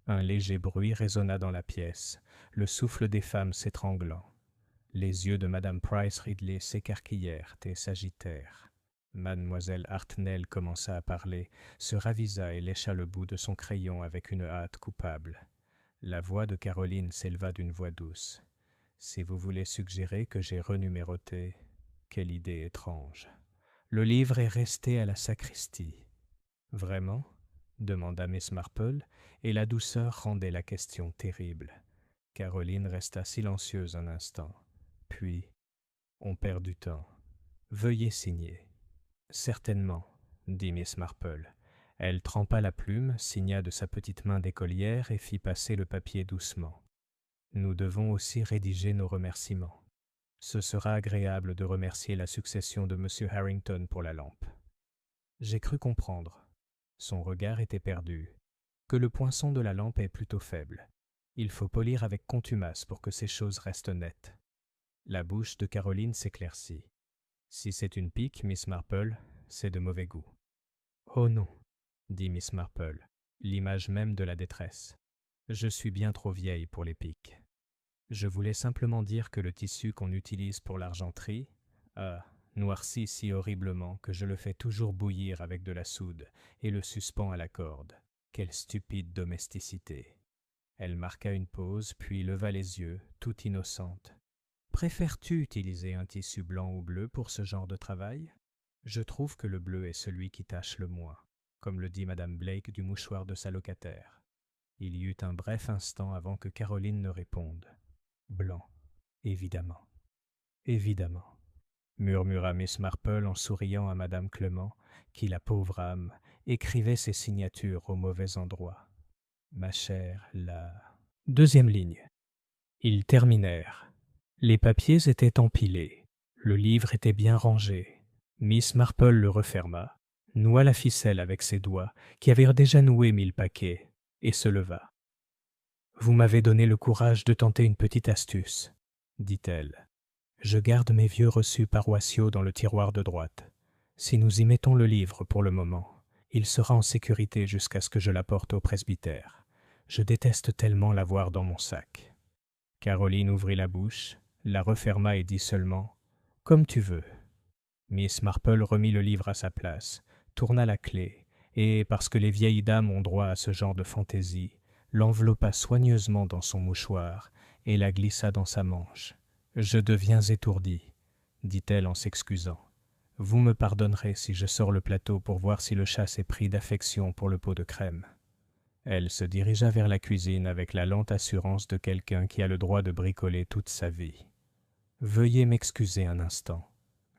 Un léger bruit résonna dans la pièce, le souffle des femmes s'étranglant. Les yeux de Madame Price Ridley s'écarquillèrent et s'agitèrent. Mademoiselle Hartnell commença à parler, se ravisa et lécha le bout de son crayon avec une hâte coupable. La voix de Caroline s'éleva d'une voix douce. « Si vous voulez suggérer que j'ai renuméroté, quelle idée étrange. Le livre est resté à la sacristie. »« Vraiment ? demanda Miss Marple, et la douceur rendait la question terrible. Caroline resta silencieuse un instant. Puis, on perd du temps. Veuillez signer. Certainement, dit Miss Marple. Elle trempa la plume, signa de sa petite main d'écolière et fit passer le papier doucement. Nous devons aussi rédiger nos remerciements. Ce sera agréable de remercier la succession de M. Harrington pour la lampe. J'ai cru comprendre, son regard était perdu, que le poinçon de la lampe est plutôt faible. Il faut polir avec contumace pour que ces choses restent nettes. La bouche de Caroline s'éclaircit. Si c'est une pique, Miss Marple, c'est de mauvais goût. Oh non, dit Miss Marple, l'image même de la détresse. Je suis bien trop vieille pour les piques. Je voulais simplement dire que le tissu qu'on utilise pour l'argenterie a noirci si horriblement que je le fais toujours bouillir avec de la soude et le suspends à la corde. Quelle stupide domesticité. Elle marqua une pause, puis leva les yeux, toute innocente. Préfères-tu utiliser un tissu blanc ou bleu pour ce genre de travail? Je trouve que le bleu est celui qui tache le moins, comme le dit Madame Blake du mouchoir de sa locataire. Il y eut un bref instant avant que Caroline ne réponde. Blanc, évidemment. Évidemment, murmura Miss Marple en souriant à Madame Clement, qui, la pauvre âme, écrivait ses signatures au mauvais endroit. Ma chère, la... Deuxième ligne. Ils terminèrent. Les papiers étaient empilés. Le livre était bien rangé. Miss Marple le referma, noua la ficelle avec ses doigts, qui avaient déjà noué 1000 paquets, et se leva. « Vous m'avez donné le courage de tenter une petite astuce, » dit-elle. « Je garde mes vieux reçus paroissiaux dans le tiroir de droite. Si nous y mettons le livre pour le moment, il sera en sécurité jusqu'à ce que je l'apporte au presbytère. Je déteste tellement l'avoir dans mon sac. » Caroline ouvrit la bouche, la referma et dit seulement « Comme tu veux ». Miss Marple remit le livre à sa place, tourna la clé, et, parce que les vieilles dames ont droit à ce genre de fantaisie, l'enveloppa soigneusement dans son mouchoir et la glissa dans sa manche. « Je deviens étourdie, » dit-elle en s'excusant. « Vous me pardonnerez si je sors le plateau pour voir si le chat s'est pris d'affection pour le pot de crème. » Elle se dirigea vers la cuisine avec la lente assurance de quelqu'un qui a le droit de bricoler toute sa vie. « Veuillez m'excuser un instant, »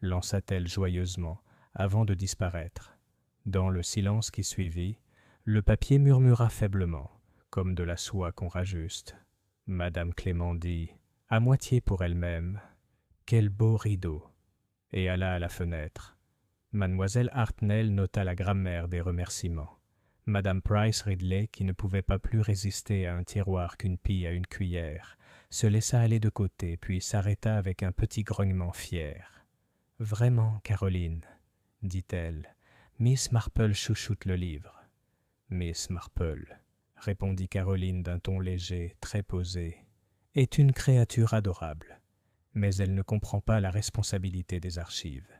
lança-t-elle joyeusement, avant de disparaître. Dans le silence qui suivit, le papier murmura faiblement, comme de la soie qu'on rajuste. Madame Clément dit, à moitié pour elle-même, « Quel beau rideau !» et alla à la fenêtre. Mademoiselle Hartnell nota la grammaire des remerciements. Madame Price Ridley, qui ne pouvait pas plus résister à un tiroir qu'une pie à une cuillère, se laissa aller de côté, puis s'arrêta avec un petit grognement fier. « Vraiment, Caroline, » dit-elle, « Miss Marple chouchoute le livre. »« Miss Marple, » répondit Caroline d'un ton léger, très posé, « est une créature adorable, mais elle ne comprend pas la responsabilité des archives.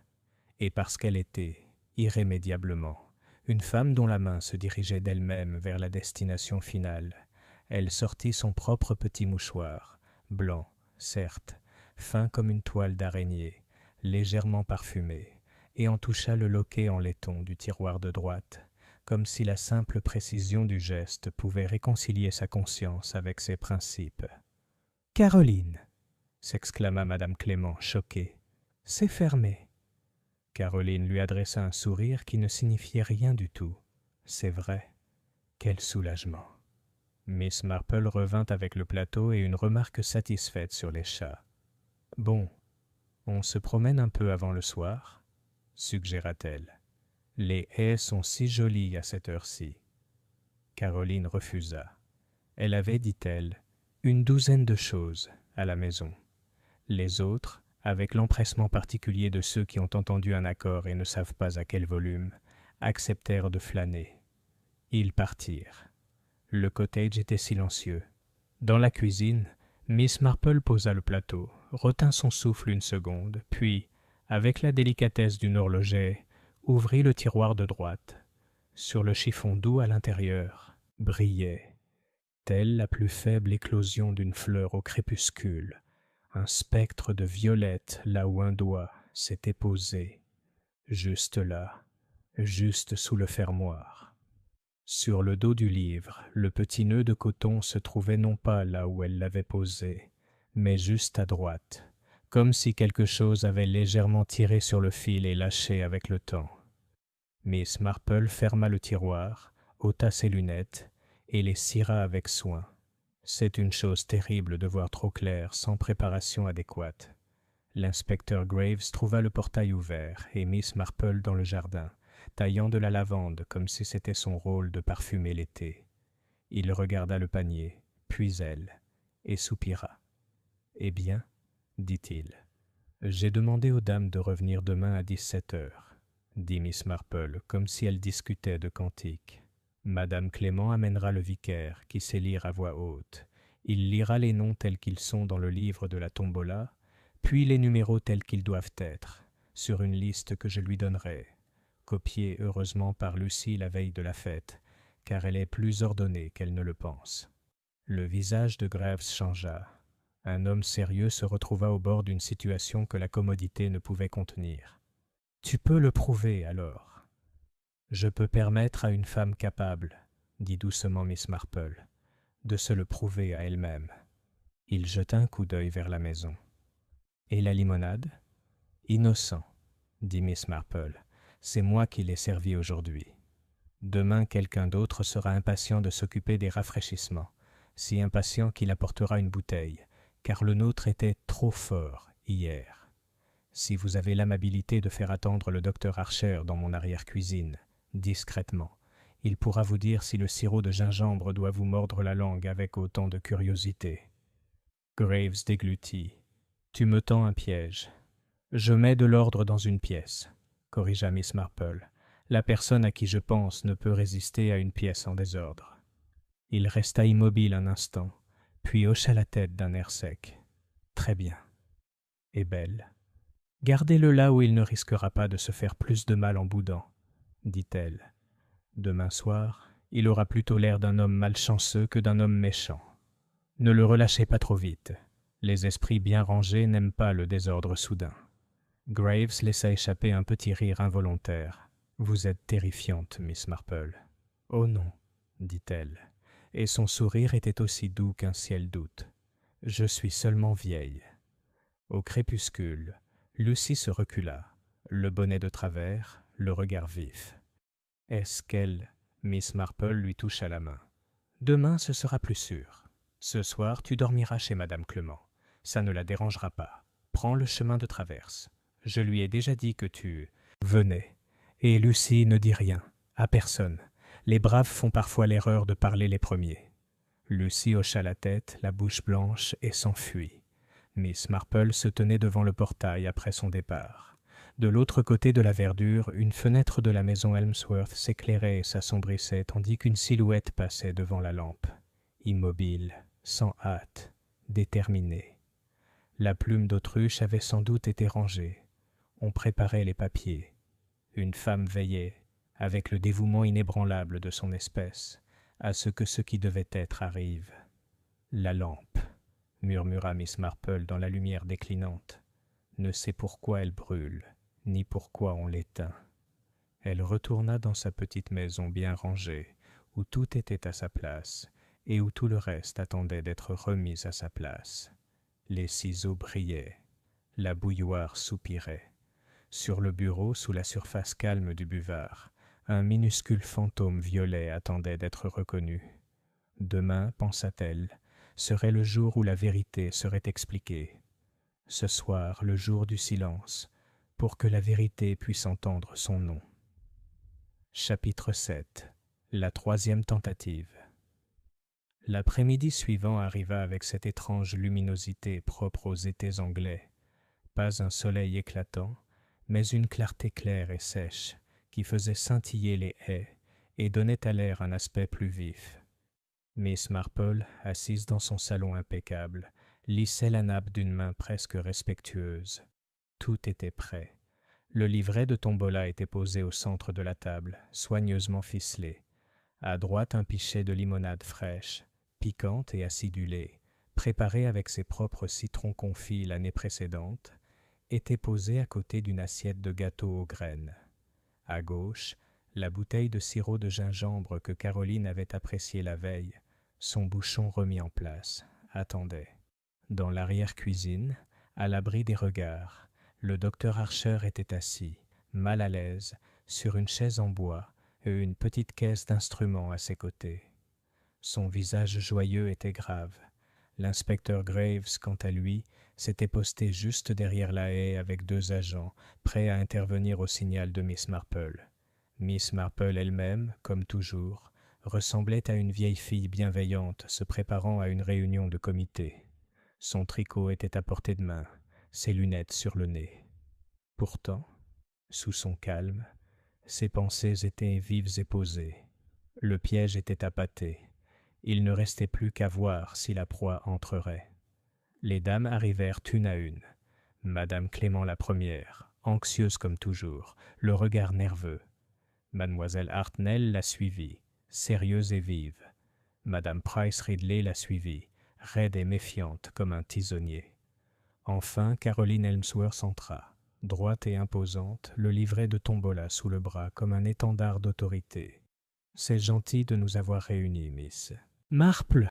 Et parce qu'elle était, irrémédiablement, une femme dont la main se dirigeait d'elle-même vers la destination finale, elle sortit son propre petit mouchoir, blanc, certes, fin comme une toile d'araignée, légèrement parfumé, et en toucha le loquet en laiton du tiroir de droite, comme si la simple précision du geste pouvait réconcilier sa conscience avec ses principes. « Caroline !» s'exclama Madame Clément, choquée. « C'est fermé. » Caroline lui adressa un sourire qui ne signifiait rien du tout. « C'est vrai. Quel soulagement !» Miss Marple revint avec le plateau et une remarque satisfaite sur les chats. « Bon, on se promène un peu avant le soir ?» suggéra-t-elle. « Les haies sont si jolies à cette heure-ci. » Caroline refusa. Elle avait, dit-elle, une douzaine de choses à la maison. Les autres, avec l'empressement particulier de ceux qui ont entendu un accord et ne savent pas à quel volume, acceptèrent de flâner. Ils partirent. Le cottage était silencieux. Dans la cuisine, Miss Marple posa le plateau, retint son souffle une seconde, puis, avec la délicatesse d'une horloger, ouvrit le tiroir de droite. Sur le chiffon doux à l'intérieur, brillait, telle la plus faible éclosion d'une fleur au crépuscule, un spectre de violette là où un doigt s'était posé, juste là, juste sous le fermoir. Sur le dos du livre, le petit nœud de coton se trouvait non pas là où elle l'avait posé, mais juste à droite, comme si quelque chose avait légèrement tiré sur le fil et lâché avec le temps. Miss Marple ferma le tiroir, ôta ses lunettes et les cira avec soin. C'est une chose terrible de voir trop clair sans préparation adéquate. L'inspecteur Graves trouva le portail ouvert et Miss Marple dans le jardin, taillant de la lavande comme si c'était son rôle de parfumer l'été. Il regarda le panier, puis elle, et soupira. « Eh bien, dit-il, j'ai demandé aux dames de revenir demain à 17 heures, dit Miss Marple, comme si elle discutait de cantiques. Madame Clément amènera le vicaire, qui sait lire à voix haute. Il lira les noms tels qu'ils sont dans le livre de la tombola, puis les numéros tels qu'ils doivent être, sur une liste que je lui donnerai, copiée heureusement par Lucie la veille de la fête, car elle est plus ordonnée qu'elle ne le pense. » Le visage de Graves changea. Un homme sérieux se retrouva au bord d'une situation que la commodité ne pouvait contenir. « Tu peux le prouver, alors. »« Je peux permettre à une femme capable, dit doucement Miss Marple, de se le prouver à elle-même. » Il jeta un coup d'œil vers la maison. « Et la limonade ?»« Innocent, dit Miss Marple. C'est moi qui l'ai servi aujourd'hui. Demain, quelqu'un d'autre sera impatient de s'occuper des rafraîchissements, si impatient qu'il apportera une bouteille, car le nôtre était trop fort hier. Si vous avez l'amabilité de faire attendre le docteur Archer dans mon arrière-cuisine, discrètement, il pourra vous dire si le sirop de gingembre doit vous mordre la langue avec autant de curiosité. » Graves déglutit. « Tu me tends un piège. »« Je mets de l'ordre dans une pièce, » corrigea Miss Marple. « La personne à qui je pense ne peut résister à une pièce en désordre. » Il resta immobile un instant, puis hocha la tête d'un air sec. « Très bien. Et belle. Gardez-le là où il ne risquera pas de se faire plus de mal en boudant, dit-elle. Demain soir, il aura plutôt l'air d'un homme malchanceux que d'un homme méchant. Ne le relâchez pas trop vite. Les esprits bien rangés n'aiment pas le désordre soudain. » Graves laissa échapper un petit rire involontaire. « Vous êtes terrifiante, Miss Marple. »« Oh non, dit-elle, et son sourire était aussi doux qu'un ciel d'août. Je suis seulement vieille. » Au crépuscule, Lucie se recula, le bonnet de travers, le regard vif. « Est-ce qu'elle... » Miss Marple lui toucha la main. « Demain, ce sera plus sûr. Ce soir, tu dormiras chez Madame Clément. Ça ne la dérangera pas. Prends le chemin de traverse. Je lui ai déjà dit que tu venais. Et Lucie ne dit rien, à personne. Les braves font parfois l'erreur de parler les premiers. » Lucie hocha la tête, la bouche blanche, et s'enfuit. Miss Marple se tenait devant le portail après son départ. De l'autre côté de la verdure, une fenêtre de la maison Helmsworth s'éclairait et s'assombrissait tandis qu'une silhouette passait devant la lampe. Immobile, sans hâte, déterminée. La plume d'autruche avait sans doute été rangée. On préparait les papiers. Une femme veillait, avec le dévouement inébranlable de son espèce, à ce qui devait être arrive. « La lampe, » murmura Miss Marple dans la lumière déclinante, ne sait pourquoi elle brûle, ni pourquoi on l'éteint. Elle retourna dans sa petite maison bien rangée, où tout était à sa place, et où tout le reste attendait d'être remis à sa place. Les ciseaux brillaient, la bouilloire soupirait. Sur le bureau, sous la surface calme du buvard, un minuscule fantôme violet attendait d'être reconnu. Demain, pensa-t-elle, serait le jour où la vérité serait expliquée. Ce soir, le jour du silence, pour que la vérité puisse entendre son nom. Chapitre 7. La troisième tentative. L'après-midi suivant arriva avec cette étrange luminosité propre aux étés anglais. Pas un soleil éclatant, mais une clarté claire et sèche qui faisait scintiller les haies et donnait à l'air un aspect plus vif. Miss Marple, assise dans son salon impeccable, lissait la nappe d'une main presque respectueuse. Tout était prêt. Le livret de tombola était posé au centre de la table, soigneusement ficelé. À droite, un pichet de limonade fraîche, piquante et acidulée, préparée avec ses propres citrons confits l'année précédente, était posé à côté d'une assiette de gâteau aux graines. À gauche, La bouteille de sirop de gingembre que Caroline avait appréciée la veille, son bouchon remis en place, attendait. Dans l'arrière-cuisine, à l'abri des regards, le docteur Archer était assis, mal à l'aise, sur une chaise en bois et une petite caisse d'instruments à ses côtés. Son visage joyeux était grave. L'inspecteur Graves, quant à lui, s'était posté juste derrière la haie avec 2 agents, prêts à intervenir au signal de Miss Marple. Miss Marple elle-même, comme toujours, ressemblait à une vieille fille bienveillante se préparant à une réunion de comité. Son tricot était à portée de main, ses lunettes sur le nez. Pourtant, sous son calme, ses pensées étaient vives et posées. Le piège était appâté. Il ne restait plus qu'à voir si la proie entrerait. Les dames arrivèrent une à une. Madame Clément la première, anxieuse comme toujours, le regard nerveux. Mademoiselle Hartnell la suivit, sérieuse et vive. Madame Price Ridley la suivit, raide et méfiante comme un tisonnier. Enfin, Caroline Helmsworth entra, droite et imposante, le livret de Tombola sous le bras comme un étendard d'autorité. « C'est gentil de nous avoir réunis, Miss. »« Marple »